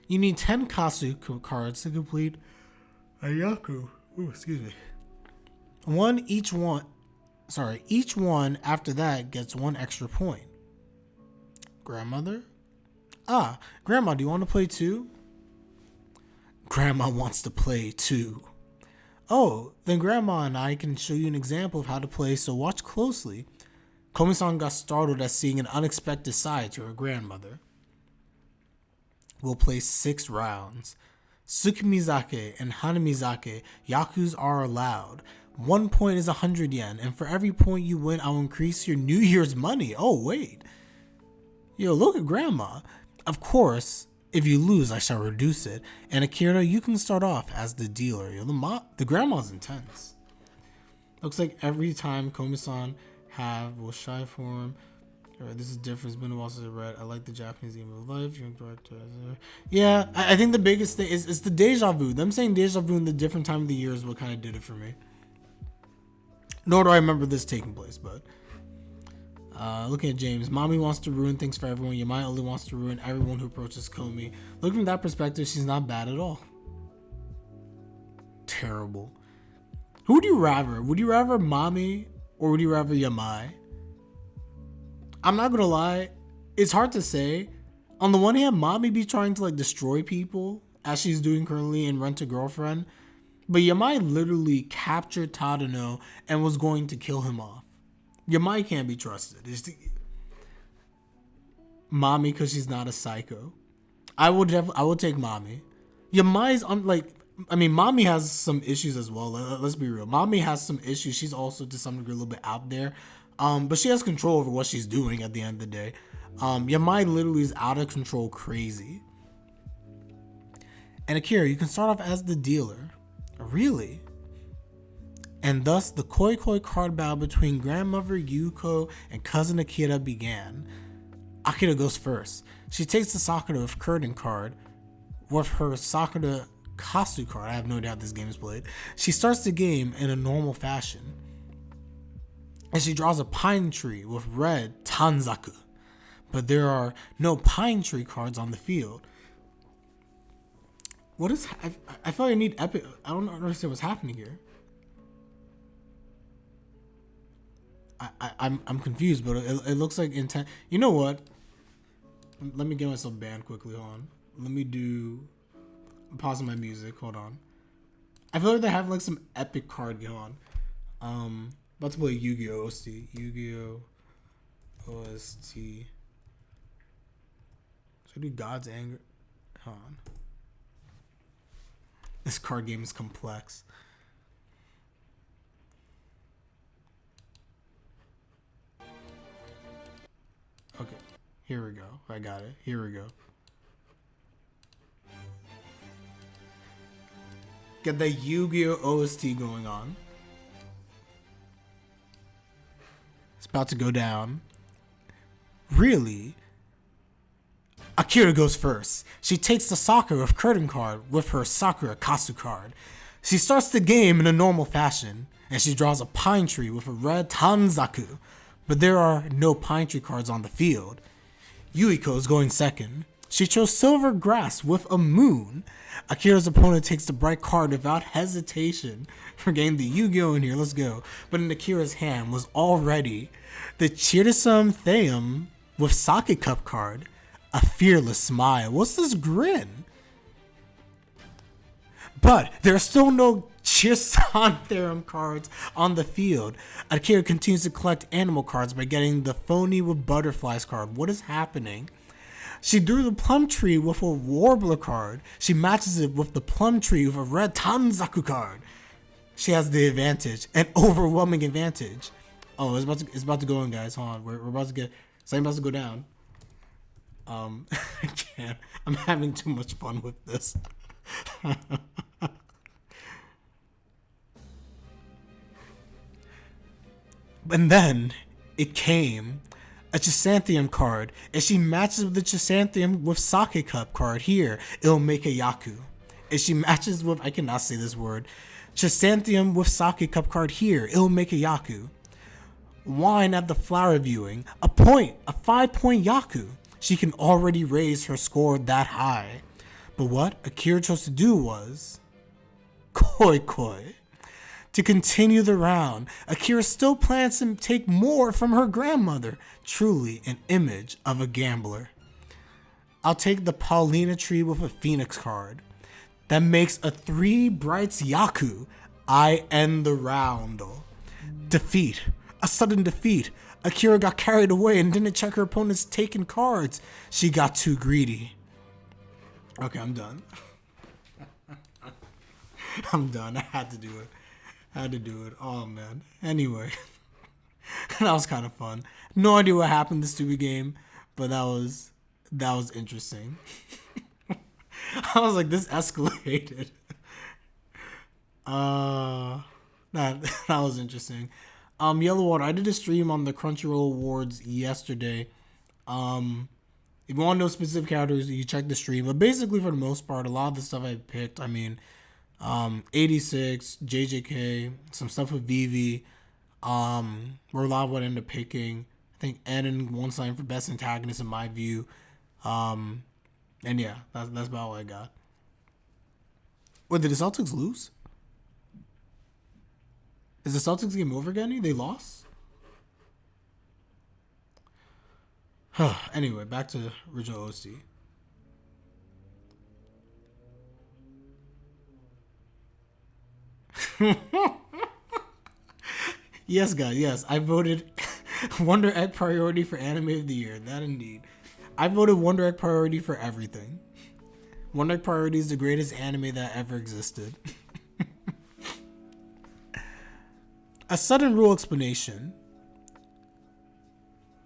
You need 10 Kasu cards to complete a Yaku. Ooh, excuse me. Each one after that gets 1 extra point. Grandmother? Grandma, do you want to play too? Grandma wants to play too. Oh, then Grandma and I can show you an example of how to play, so watch closely. Komi-san got startled at seeing an unexpected side to her grandmother. We'll play 6 rounds. Tsukimizake and Hanamizake, Yakus are allowed. 1 point is 100 yen, and for every point you win, I'll increase your New Year's money. Oh, wait. Yo, look at Grandma. Of course, if you lose, I shall reduce it. And Akira, you can start off as the dealer. Yo, the grandma's intense. Looks like every time Komi-san will shy form. This is different. It's been a while since I read. I like the Japanese game of life. Yeah, I think the biggest thing is the deja vu. Them saying deja vu in the different time of the year is what kind of did it for me. Nor do I remember this taking place, but looking at James, Mommy wants to ruin things for everyone. Yamai only wants to ruin everyone who approaches Komi. Looking from that perspective, she's not bad at all. Terrible. Who would you rather? Would you rather Mommy or would you rather Yamai? I'm not gonna lie, it's hard to say. On the one hand, Mommy be trying to like destroy people as she's doing currently in Rent a Girlfriend, but Yamai literally captured Tadano and was going to kill him off. Yamai can't be trusted. Mommy, because she's not a psycho. I would take Mommy. Yamai's Mommy has some issues as well. Let's be real. Mommy has some issues. She's also to some degree a little bit out there. But she has control over what she's doing at the end of the day. Yamai literally is out of control crazy. And Akira, you can start off as the dealer. Really? And thus the Koi Koi card battle between grandmother Yuko and cousin Akira began. Akira goes first. She takes the Sakura of Curtain card with her Sakura Kasu card. I have no doubt this game is played. She starts the game in a normal fashion. And she draws a pine tree with red Tanzaku. But there are no pine tree cards on the field. What is... I feel like I need epic... I don't understand what's happening here. I'm confused, but it looks like intent... You know what? Let me get myself banned quickly. Hold on. Let me do... Pause my music. Hold on. I feel like they have like some epic card going on. About to play Yu-Gi-Oh! OST. Yu-Gi-Oh! OST. Should I do God's Anger? Hold on. This card game is complex. Okay. Here we go. I got it. Here we go. Get the Yu-Gi-Oh! OST going on. It's about to go down. Really? Akira goes first. She takes the Sakura of Curtain card with her Sakura Kasu card. She starts the game in a normal fashion, and she draws a pine tree with a red Tanzaku, but there are no pine tree cards on the field. Yuiko is going second. She chose silver grass with a moon. Akira's opponent takes the bright card without hesitation. We're getting the Yu-Gi-Oh! In here, let's go. But in Akira's hand was already the Chirisum Theum with Sake Cup card. A fearless smile. What's this grin? But there are still no Chirisum Theorem cards on the field. Akira continues to collect animal cards by getting the Phony with Butterflies card. What is happening? She drew the plum tree with a Warbler card. She matches it with the plum tree with a red Tanzaku card. She has the advantage, an overwhelming advantage. Oh, it's about to go in, guys. Hold on, we're about to get something about to go down. I can't. I'm having too much fun with this. And then it came. a chrysanthemum card. If she matches with the chrysanthemum with sake cup card here, it'll make a yaku. If she matches with, I cannot say this word, chrysanthemum with sake cup card here, it'll make a yaku. Wine at the flower viewing, a 5-point yaku. She can already raise her score that high. But what Akira chose to do was koi koi. To continue the round, Akira still plans to take more from her grandmother. Truly an image of a gambler. I'll take the Paulina tree with a phoenix card. That makes a 3 brights yaku. I end the round. Defeat. A sudden defeat. Akira got carried away and didn't check her opponent's taken cards. She got too greedy. Okay, I'm done. I'm done. I had to do it. Oh, man. Anyway. That was kind of fun. No idea what happened in this stupid game, but that was interesting. I was like, this escalated. That was interesting. Yellow Water, I did a stream on the Crunchyroll Awards yesterday. If you want to know specific characters, you check the stream. But basically, for the most part, a lot of the stuff I picked, 86, JJK, some stuff with Vivi, were a lot of what I ended up picking. I think Eden won something for best antagonist in my view. And yeah, that's about all I got. Wait, did the Celtics lose? Is the Celtics game over again? They lost? Anyway, back to original OC. Yes, guys, yes. I voted Wonder Egg priority for anime of the year. That indeed. I voted Wonder Egg priority for everything. Wonder Egg priority is the greatest anime that ever existed. A sudden rule explanation.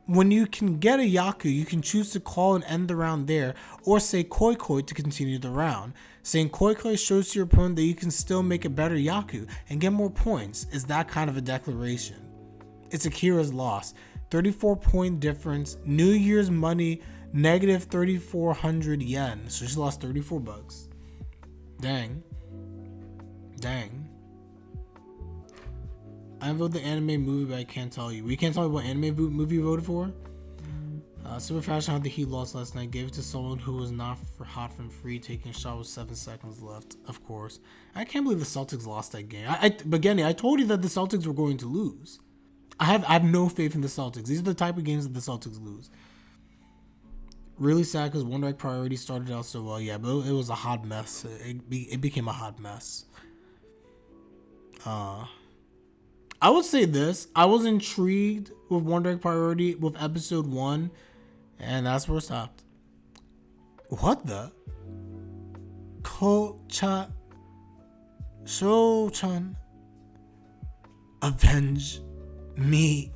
When you can get a yaku, you can choose to call and end the round there, or say koi koi to continue the round. Saying koi koi shows to your opponent that you can still make a better yaku and get more points is that kind of a declaration. It's Akira's loss. 34-point difference. New Year's money, negative 3,400 yen. So she lost $34. Dang. I voted the anime movie, but I can't tell you. We can't tell you what anime movie you voted for? Super Fashion had the heat loss last night. Gave it to someone who was not hot from free, taking a shot with 7 seconds left. Of course. I can't believe the Celtics lost that game. But again, I told you that the Celtics were going to lose. I have no faith in the Celtics. These are the type of games that the Celtics lose. Really sad because Wonder Egg priority started out so well. Yeah, but it was a hot mess. It became a hot mess. I would say this. I was intrigued with Wonder Egg priority with episode 1, and that's where it stopped. What the? Shou-chan. Avenge me.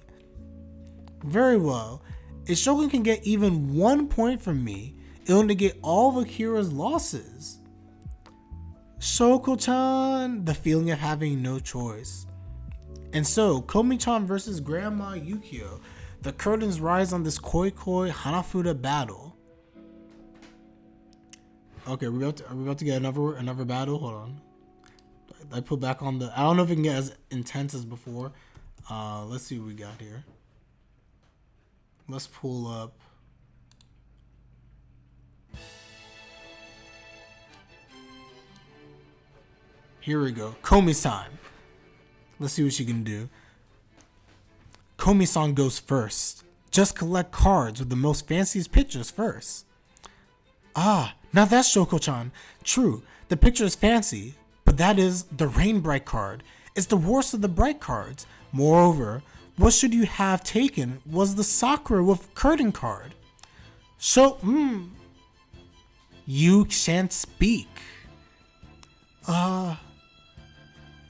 Very well. If Shogun can get even 1 point from me, it'll negate all of Akira's losses. Shoko-chan. The feeling of having no choice. And so, Komi-chan versus Grandma Yukio. The curtains rise on this Koi Koi Hanafuda battle. Okay, are we about to get another battle? Hold on. I put back on the... I don't know if it can get as intense as before. Let's see what we got here. Let's pull up... Here we go. Komi-san. Let's see what she can do. Komi-san goes first. Just collect cards with the most fanciest pictures first. Ah, now that's Shoko-chan. True, the picture is fancy, but that is the Rain Bright card. It's the worst of the bright cards. Moreover, what should you have taken was the Sakura with curtain card. You shan't speak.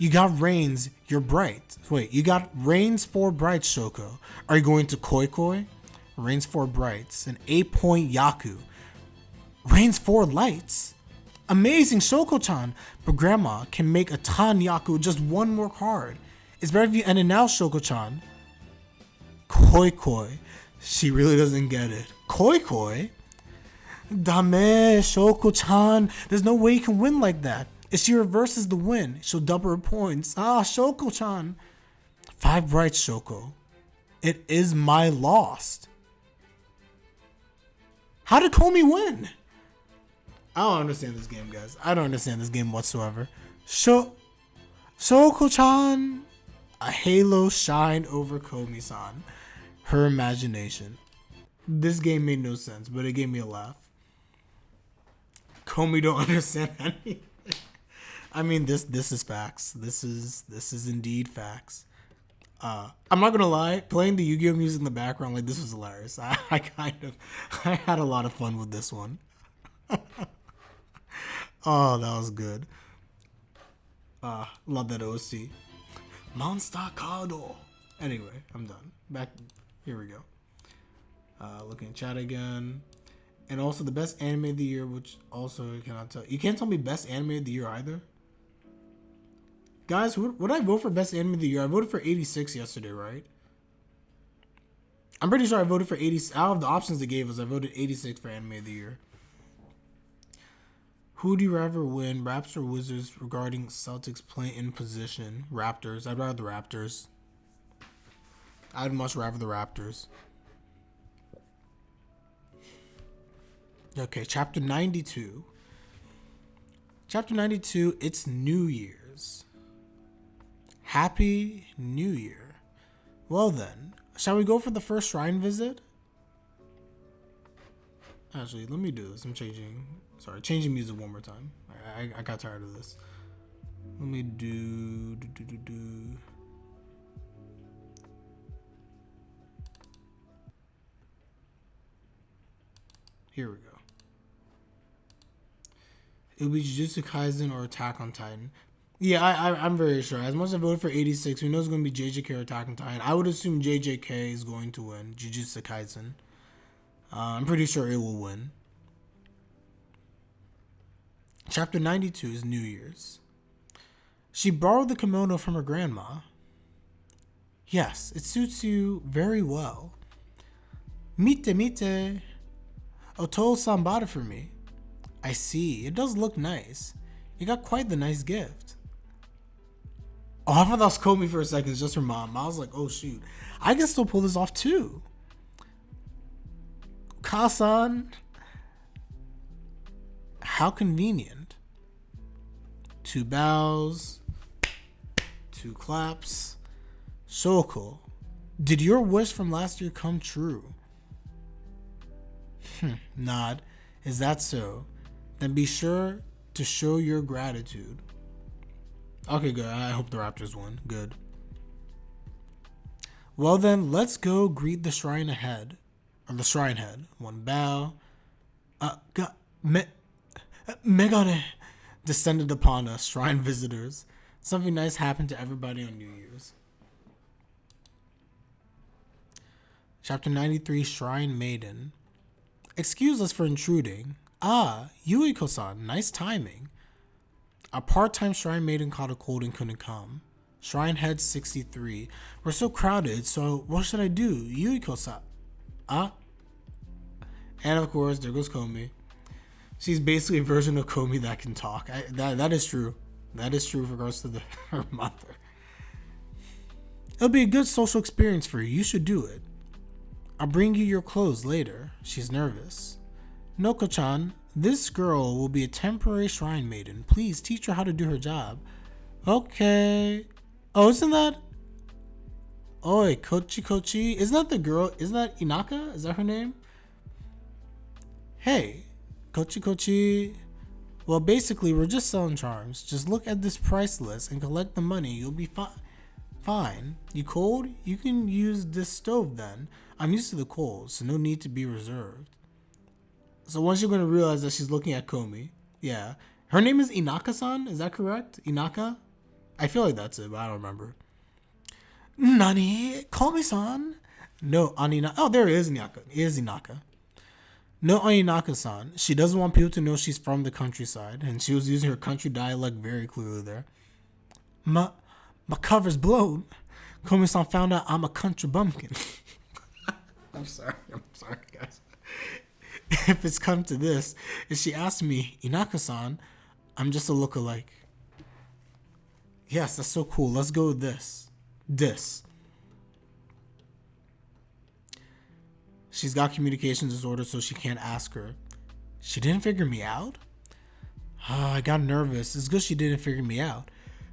You got Rains, you're bright. Wait, you got Rains 4 brights, Shoko. Are you going to Koi Koi? Rains 4 brights, an 8-point yaku. Rains 4 lights. Amazing, Shoko-chan. But Grandma can make a ton yaku with just 1 more card. It's better if you end it now, Shoko-chan. Koi Koi. She really doesn't get it. Koi Koi? Dame, Shoko-chan. There's no way you can win like that. If she reverses the win, she'll double her points. Ah, Shoko-chan. 5 brights, Shoko. It is my loss. How did Komi win? I don't understand this game, guys. I don't understand this game whatsoever. Shoko-chan. A halo shined over Komi-san. Her imagination. This game made no sense, but it gave me a laugh. Komi don't understand anything. I mean, this is facts. This is indeed facts. I'm not gonna lie, playing the Yu-Gi-Oh music in the background, like, this was hilarious. I had a lot of fun with this one. Oh, that was good. Love that OC. Monster Cardo. Anyway, I'm done. Back, here we go. Looking at chat again. And also the best anime of the year, which also I cannot tell. You can't tell me best anime of the year either. Guys, what did I vote for best anime of the year? I voted for 86 yesterday, right? I'm pretty sure I voted for 80. Out of the options they gave us, I voted 86 for anime of the year. Who do you rather win, Raps or Wizards, regarding Celtics play in position? Raptors. I'd rather the Raptors. I'd much rather the Raptors. Okay, chapter 92. Chapter 92, it's New Year's. Happy New Year. Well then, shall we go for the first shrine visit? Actually, let me do this. I'm changing music one more time. I got tired of this. Let me do. Here we go. It'll be Jujutsu Kaisen or Attack on Titan. Yeah, I'm very sure. As much as I voted for 86, we know it's going to be JJK or Attack on Titan. I would assume JJK is going to win Jujutsu Kaisen. I'm pretty sure it will win. Chapter 92 is New Year's. She borrowed the kimono from her grandma. Yes, it suits you very well. Mite. Oto-san bought it for me. I see. It does look nice. You got quite the nice gift. Oh, I thought that was Komi for a second. It's just her mom. I was like, oh, shoot. I can still pull this off, too. Ka-san. How convenient. 2 bows. 2 claps. Shoko. Did your wish from last year come true? Nod. Is that so? Then be sure to show your gratitude. Okay, good. I hope the Raptors win. Good. Well then, let's go greet the shrine ahead. Or the shrine head. 1 bow. Megane descended upon us, shrine visitors. Something nice happened to everybody on New Year's. Chapter 93, Shrine Maiden. Excuse us for intruding. Ah, Yuiko-san, nice timing. A part-time shrine maiden caught a cold and couldn't come. Shrine head 63. We're so crowded, so what should I do? Yuiko-san. Ah. And of course, there goes Komi. She's basically a version of Komi that can talk. That is true. That is true with regards to her mother. It'll be a good social experience for you. You should do it. I'll bring you your clothes later. She's nervous. Noko-chan, this girl will be a temporary shrine maiden. Please teach her how to do her job. Okay. Oh, isn't that... Oi, Kochi. Isn't that the girl? Isn't that Inaka? Is that her name? Hey, Kochi. Well, basically, we're just selling charms. Just look at this price list and collect the money. You'll be fine. You cold? You can use this stove then. I'm used to the cold, so no need to be reserved. So once you're going to realize that she's looking at Komi. Yeah. Her name is Inaka-san? Is that correct? Inaka? I feel like that's it, but I don't remember. Nani? Komi-san? No, Anina. Oh, there it is, Inaka. It is Inaka. No, Inaka-san. She doesn't want people to know she's from the countryside, and she was using her country dialect very clearly there. My cover's blown. Komi-san found out I'm a country bumpkin. I'm sorry, guys. If it's come to this, if she asked me, Inaka-san, I'm just a lookalike. Yes, that's so cool. Let's go with this. She's got communication disorder, so she can't ask her. She didn't figure me out? I got nervous. It's good she didn't figure me out.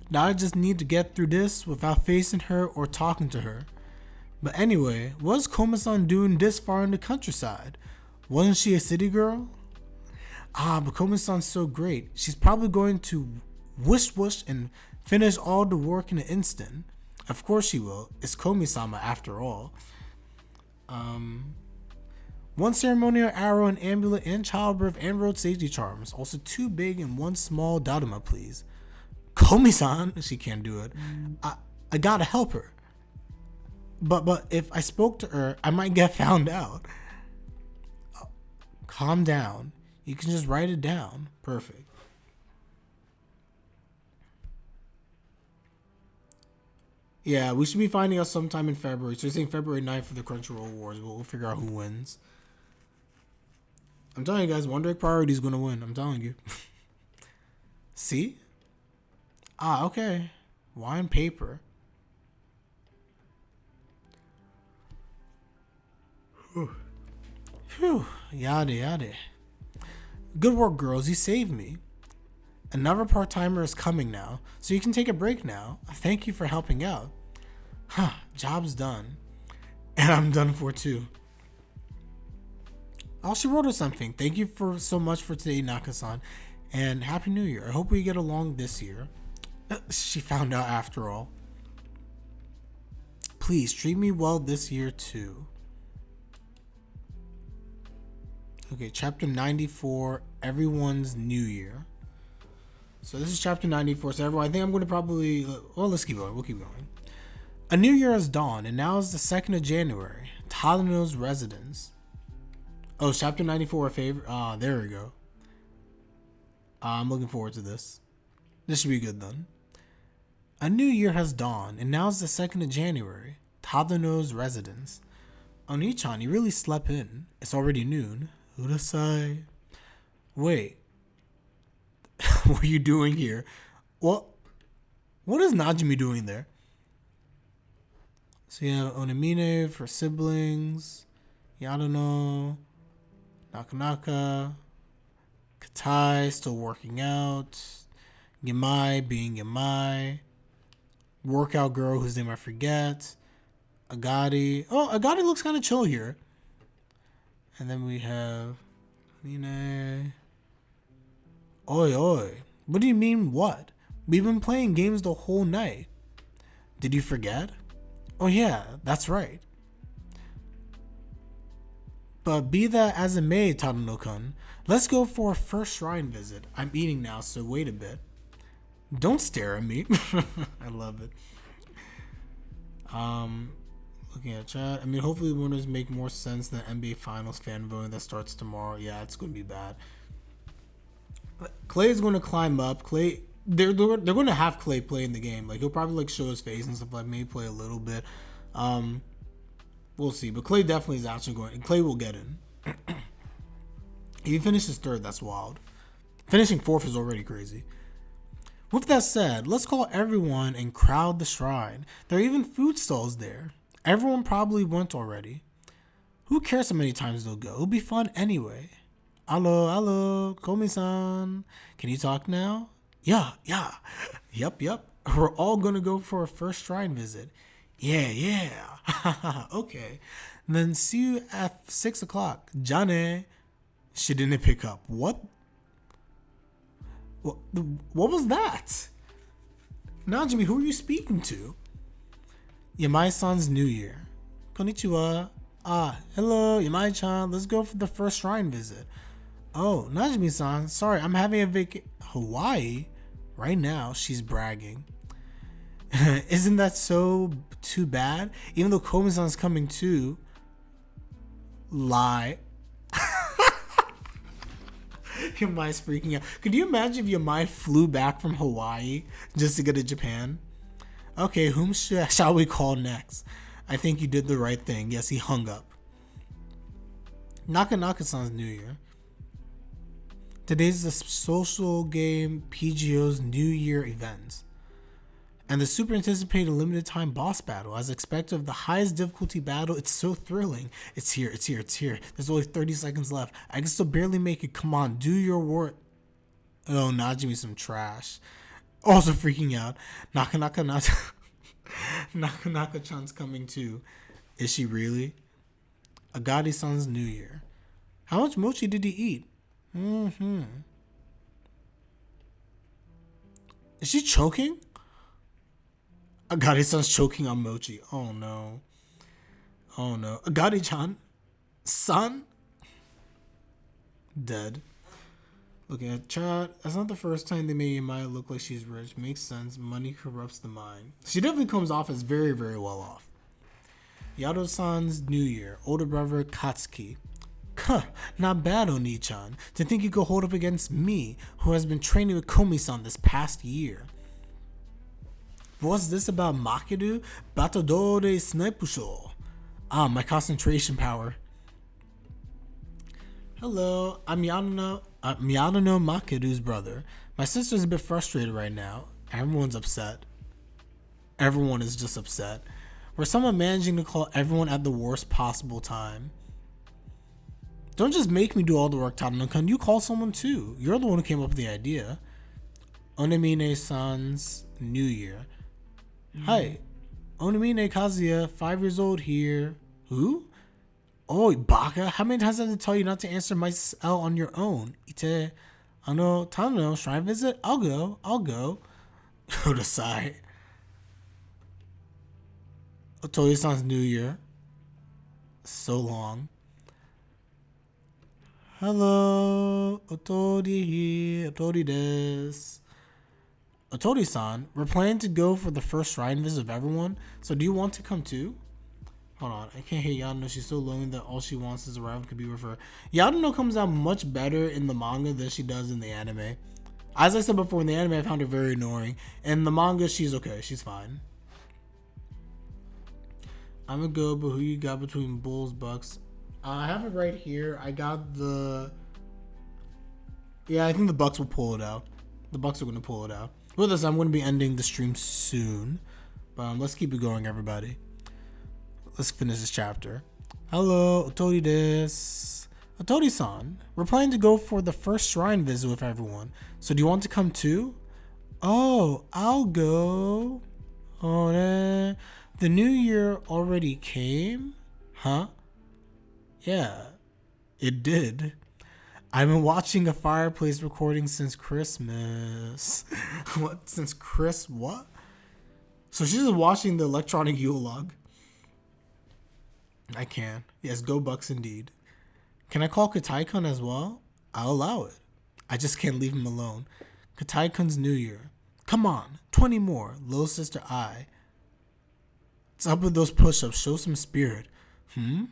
Now I just need to get through this without facing her or talking to her. But anyway, what's Komi-san doing this far in the countryside? Wasn't she a city girl? But Komi-san's so great. She's probably going to whoosh and finish all the work in an instant. Of course she will. It's Komi-sama after all. One ceremonial arrow, an amulet, and childbirth and road safety charms. Also 2 big and 1 small Dadama, please. Komi-san, she can't do it. I gotta help her. But if I spoke to her, I might get found out. Oh, calm down. You can just write it down. Perfect. Yeah, we should be finding out sometime in February. So you're saying February 9th for the Crunchyroll Awards. We'll figure out who wins. I'm telling you guys, One Direct Priority is going to win. I'm telling you. See? Okay. Wine paper. Whew. Yada. Good work, girls. You saved me. Another part-timer is coming now, so you can take a break now. Thank you for helping out. Job's done. And I'm done for too. Oh, she wrote us something. Thank you for so much for today, Naka-san. And Happy New Year. I hope we get along this year. She found out after all. Please treat me well this year too. Okay, chapter 94, Everyone's New Year. So this is chapter 94. So everyone, I think I'm going to probably... Well, let's keep going. We'll keep going. A new year has dawned, and now is the 2nd of January. Tadano's residence. Oh, chapter 94 a favorite? There we go. I'm looking forward to this. This should be good then. A new year has dawned, and now is the 2nd of January. Tadano's residence. Oni-chan, you really slept in. It's already noon. Urasai. Wait. What are you doing here? What is Najimi doing there? So you have Onimine for siblings. Yadano. Nakanaka. Katai still working out. Yamai being Yamai. Workout girl whose name I forget. Agadi. Oh, Agadi looks kind of chill here. And then we have Nine. Oi. What do you mean what? We've been playing games the whole night. Did you forget? Oh yeah, that's right. But be that as it may, Tadano-kun, let's go for a first shrine visit. I'm eating now, so wait a bit. Don't stare at me. I love it. Looking at chat. I mean, hopefully the winners make more sense than NBA Finals fan voting that starts tomorrow. Yeah, it's going to be bad. Clay is going to climb up. Clay, they're going to have Clay play in the game. Like, he'll probably like show his face and stuff, like maybe play a little bit. We'll see. But Clay definitely is actually going. And Clay will get in. If he finishes 3rd, that's wild. Finishing 4th is already crazy. With that said, let's call everyone and crowd the shrine. There are even food stalls there. Everyone probably went already. Who cares how many times they'll go? It'll be fun anyway. Hello, Komi-san. Can you talk now? Yeah. Yep. We're all gonna go for a first shrine visit. Yeah. Okay. Then see you at 6 o'clock. Jane. She didn't pick up. What was that? Najimi, who are you speaking to? Yamai-san's New Year. Konnichiwa. Hello, Yamai-chan. Let's go for the first shrine visit. Oh, Najimi-san. Sorry, I'm having a Hawaii? Right now, she's bragging. Isn't that so too bad? Even though Komi-san's coming too. Lie. Yamai's freaking out. Could you imagine if Yamai flew back from Hawaii just to get to Japan? Okay, whom shall we call next? I think you did the right thing. Yes, he hung up. Naka-Naka-san's New Year. Today's the social game PGO's New Year event. And the super anticipated limited time boss battle. As expected of the highest difficulty battle, it's so thrilling. It's here. There's only 30 seconds left. I can still barely make it. Come on, do your work. Oh, Najimi some trash. Also freaking out. Naka-Naka-chan's coming too. Is she really? Agadi-san's New Year. How much mochi did he eat? Is she choking? Agadi-san's choking on mochi. Oh no. Agadi-chan? Son? Dead. Looking at chat. That's not the first time they made Maya look like she's rich. Makes sense. Money corrupts the mind. She definitely comes off as very, very well off. Yado-san's New Year. Older brother Katsuki. Not bad, Oni-chan. To think you could hold up against me, who has been training with Komi-san this past year. What's this about Makiru? Batodore Snipusho. Ah, my concentration power. Hello, I'm Miyano Makiru's brother. My sister's a bit frustrated right now. Everyone's upset. Everyone is just upset. We're someone managing to call everyone at the worst possible time. Don't just make me do all the work, Tadano-kun. You call someone too. You're the one who came up with the idea. Onemine-san's New Year. Hi. Onemine Kazuya, 5 years old here. Who? Oh, baka. How many times have I had to tell you not to answer my cell on your own? Ite. Tadano, shrine visit? I'll go. Odasai. Otori-san's New Year. So long. Hello, Otori desu. Otori-san, we're planning to go for the first shrine visit of everyone, so do you want to come too? Hold on, I can't hear Yadano. She's so lonely that all she wants is a rival could be with her. Yadano comes out much better in the manga than she does in the anime. As I said before, in the anime I found her very annoying. In the manga, she's okay, she's fine. I'm gonna go, but who you got between Bulls, Bucks? I have it right here. I got the... Yeah, I think the Bucks will pull it out. The Bucks are going to pull it out. With this, I'm going to be ending the stream soon. But let's keep it going, everybody. Let's finish this chapter. Hello, Otori desu. Otori-san, we're planning to go for the first shrine visit with everyone. So do you want to come too? Oh, I'll go. Oh, the new year already came? Huh? Yeah, it did. I've been watching a fireplace recording since Christmas. What? Since what? So she's just watching the electronic Yule log. I can. Yes, go Bucks indeed. Can I call Katai-kun as well? I'll allow it. I just can't leave him alone. Katai-kun's New Year. Come on, 20 more. Little sister I. What's up with those push-ups? Show some spirit.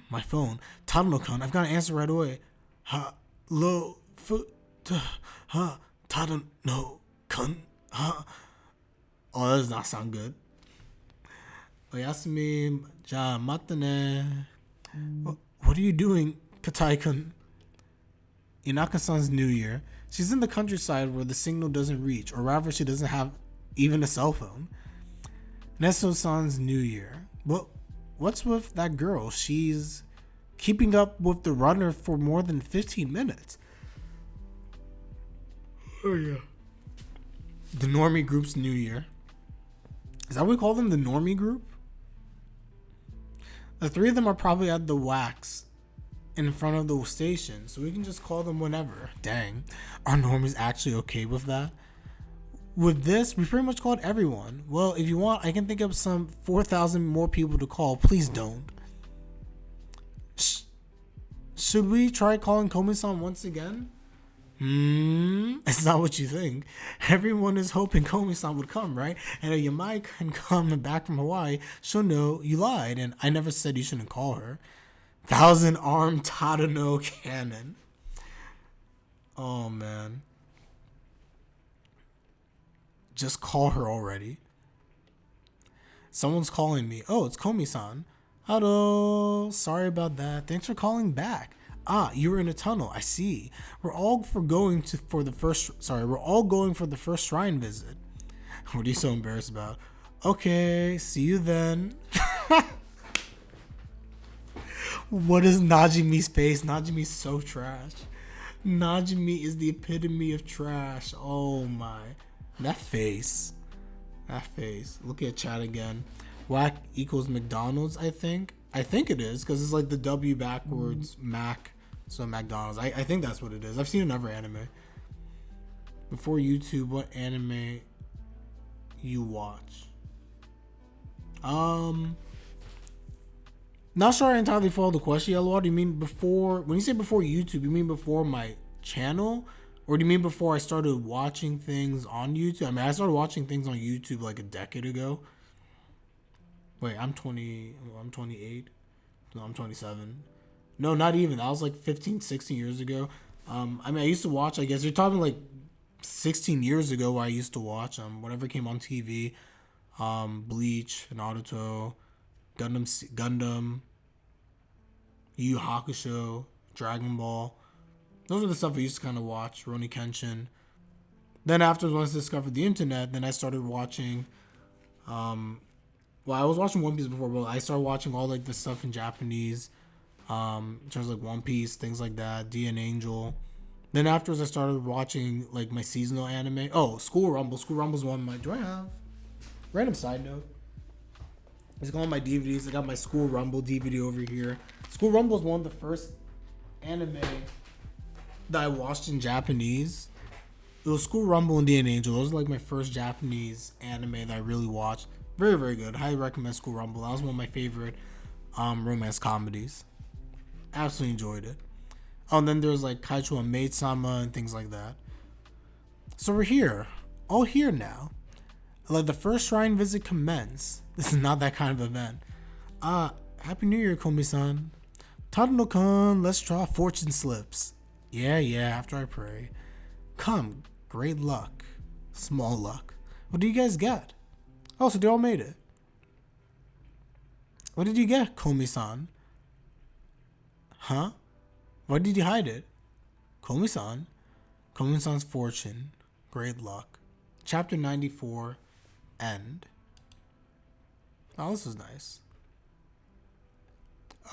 My phone. Tadano-kun, I've got to answer right away. Tadano-kun. Oh, that does not sound good. Oyasumi, ja mata ne. What are you doing, Katai-kun? Inaka-san's New Year. She's in the countryside where the signal doesn't reach, or rather she doesn't have even a cell phone. Neso-san's New Year. What's with that girl? She's keeping up with the runner for more than 15 minutes. Oh, yeah. The Normie Group's New Year. Is that what we call them? The Normie Group? The three of them are probably at the wax in front of the station, so we can just call them whenever. Dang. Are normies actually okay with that? With this, we pretty much called everyone. Well, if you want, I can think of some 4,000 more people to call. Please don't. Should we try calling Komi-san once again? It's not what you think. Everyone is hoping Komi-san would come, right? And if Yamai can come back from Hawaii, she'll know you lied, and I never said you shouldn't call her. 1,000-armed Tadano cannon. Oh, man. Just call her already. Someone's calling me. Oh, it's Komi-san. Hello. Sorry about that. Thanks for calling back. Ah, you were in a tunnel. I see. We're all going for the first shrine visit. What are you so embarrassed about? Okay, see you then. What is Najimi's face? Najimi's so trash. Najimi is the epitome of trash. Oh my. That face. That face. Look at chat again. Whack equals McDonald's, I think. I think it is, because it's like the W backwards, Mac. So McDonald's. I think that's what it is. I've seen another anime. Before YouTube, what anime you watch? Not sure I entirely follow the question, Yellow. Do you mean before, when you say before YouTube, you mean before my channel? Or do you mean before I started watching things on YouTube? I mean, I started watching things on YouTube like a decade ago. Wait, I'm 28. No, I'm 27. No, not even. That was like 15, 16 years ago. I mean, I used to watch, I guess, you're talking like 16 years ago I used to watch whatever came on TV. Bleach, Naruto, Gundam, Yu Yu Hakusho, Dragon Ball. Those are the stuff I used to kind of watch. Rurouni Kenshin. Then afterwards, once I discovered the internet, then I started watching. Well, I was watching One Piece before, but I started watching all like the stuff in Japanese. In terms of like One Piece, things like that. D and Angel. Then afterwards, I started watching like my seasonal anime. Oh, School Rumble. School Rumble's one of my. Do I have? Random side note. It's on my DVDs. I got my School Rumble DVD over here. School Rumble is one of the first anime that I watched in Japanese. It was School Rumble and D and Angel. Those were like my first Japanese anime that I really watched. Very, very good. Highly recommend School Rumble. That was one of my favorite romance comedies. Absolutely enjoyed it. Oh, and then there's like Kaicho and Maid-sama and things like that. So we're here. All here now. Let the first shrine visit commence. This is not that kind of event. Happy New Year, Komi-san. Tadano-kun, let's draw fortune slips. Yeah, after I pray. Come, great luck. Small luck. What do you guys get? Oh, so they all made it. What did you get, Komi-san? Huh? Why did you hide it? Komi-san? Komi-san's fortune. Great luck. Chapter 94. End. Oh, this was nice.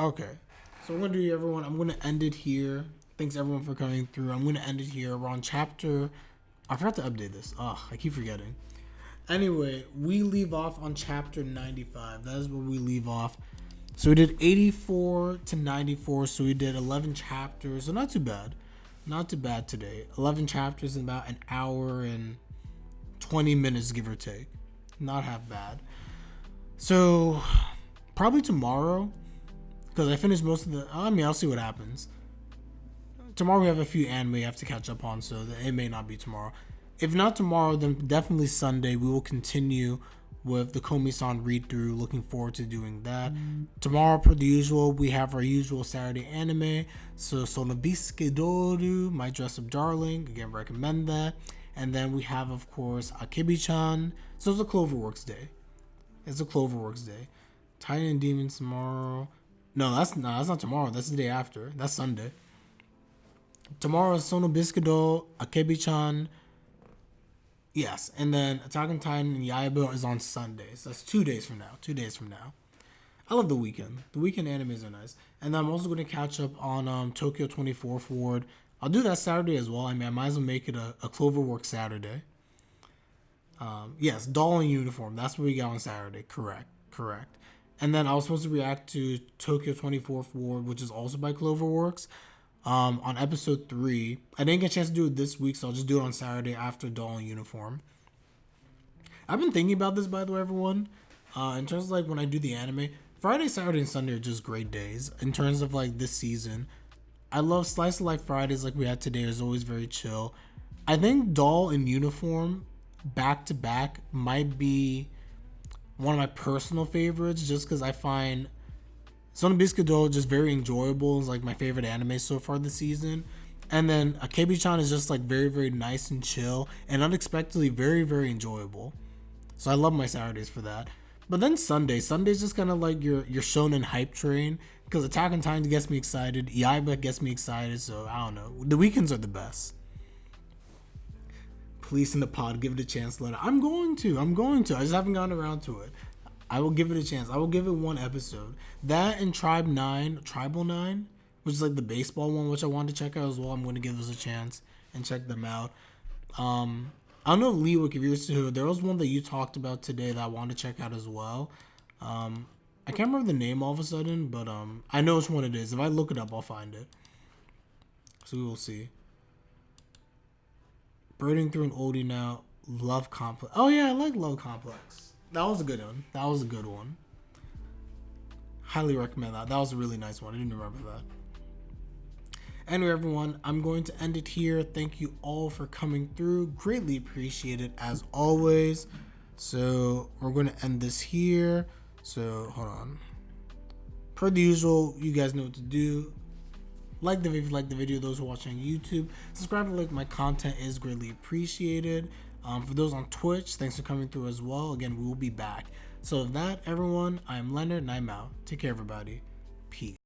Okay. So I'm going to do everyone. I'm going to end it here. Thanks everyone for coming through. I'm going to end it here. We're on chapter... I forgot to update this. I keep forgetting. Anyway, we leave off on chapter 95. That is where we leave off. So we did 84 to 94. So we did 11 chapters. So not too bad. Not too bad today. 11 chapters in about an hour and 20 minutes, give or take. Not half bad. So probably tomorrow, because I finished most of the... I'll see what happens. Tomorrow we have a few anime I have to catch up on, so it may not be tomorrow. If not tomorrow, then definitely Sunday. We will continue with the Komi-san read-through. Looking forward to doing that. Tomorrow, per the usual, we have our usual Saturday anime. So Sonobisuke Doru, My Dress Up Darling. Again, recommend that. And then we have, of course, Akebi-chan. So it's a Cloverworks day. It's a Cloverworks day. Titan and Demons tomorrow. No, that's not tomorrow. That's the day after. That's Sunday. Tomorrow is Sonobisuke, Akebi-chan. Yes, and then Attack on Titan and Yaiba is on Sundays. That's 2 days from now. 2 days from now. I love the weekend. The weekend animes are nice. And then I'm also going to catch up on Tokyo 24 Forward. I'll do that Saturday as well. I mean, I might as well make it a Cloverworks Saturday. Yes, Doll in Uniform. That's what we got on Saturday. Correct. And then I was supposed to react to Tokyo 24 Forward, which is also by Cloverworks. On episode 3. I didn't get a chance to do it this week, so I'll just do it on Saturday after Doll in Uniform. I've been thinking about this, by the way, everyone. In terms of like when I do the anime, Friday, Saturday, and Sunday are just great days. In terms of like this season, I love Slice of Life Fridays like we had today. Is always very chill. I think Doll in Uniform back to back might be one of my personal favorites, just because I find Sonobisuke Doll just very enjoyable. It's like my favorite anime so far this season. And then Akebi-chan is just like very, very nice and chill and unexpectedly very, very enjoyable. So I love my Saturdays for that. But then Sunday's just kind of like your shonen hype train. because Attack on Titan gets me excited. Yaiba gets me excited. So I don't know. The weekends are the best. Police in the Pod, give it a chance. Let it. I'm going to. I just haven't gotten around to it. I will give it a chance. I will give it one episode. That and Tribal 9, which is like the baseball one, which I wanted to check out as well. I'm going to give this a chance and check them out. I don't know, Lee, if you're too. There was one that you talked about today that I wanted to check out as well. I can't remember the name all of a sudden, but I know which one it is. If I look it up, I'll find it. So we will see. Birding through an oldie now. Love Complex. Oh yeah, I like Love Complex. That was a good one. Highly recommend that. That was a really nice one. I didn't remember that. Anyway, everyone, I'm going to end it here. Thank you all for coming through. Greatly appreciate it as always. So we're going to end this here. So hold on. Per the usual, you guys know what to do. Like the video if you like the video. Those who are watching on YouTube, subscribe to like my content is greatly appreciated. For those on Twitch, thanks for coming through as well. Again, we will be back. So with that, everyone, I'm Leonard and I'm out. Take care, everybody. Peace.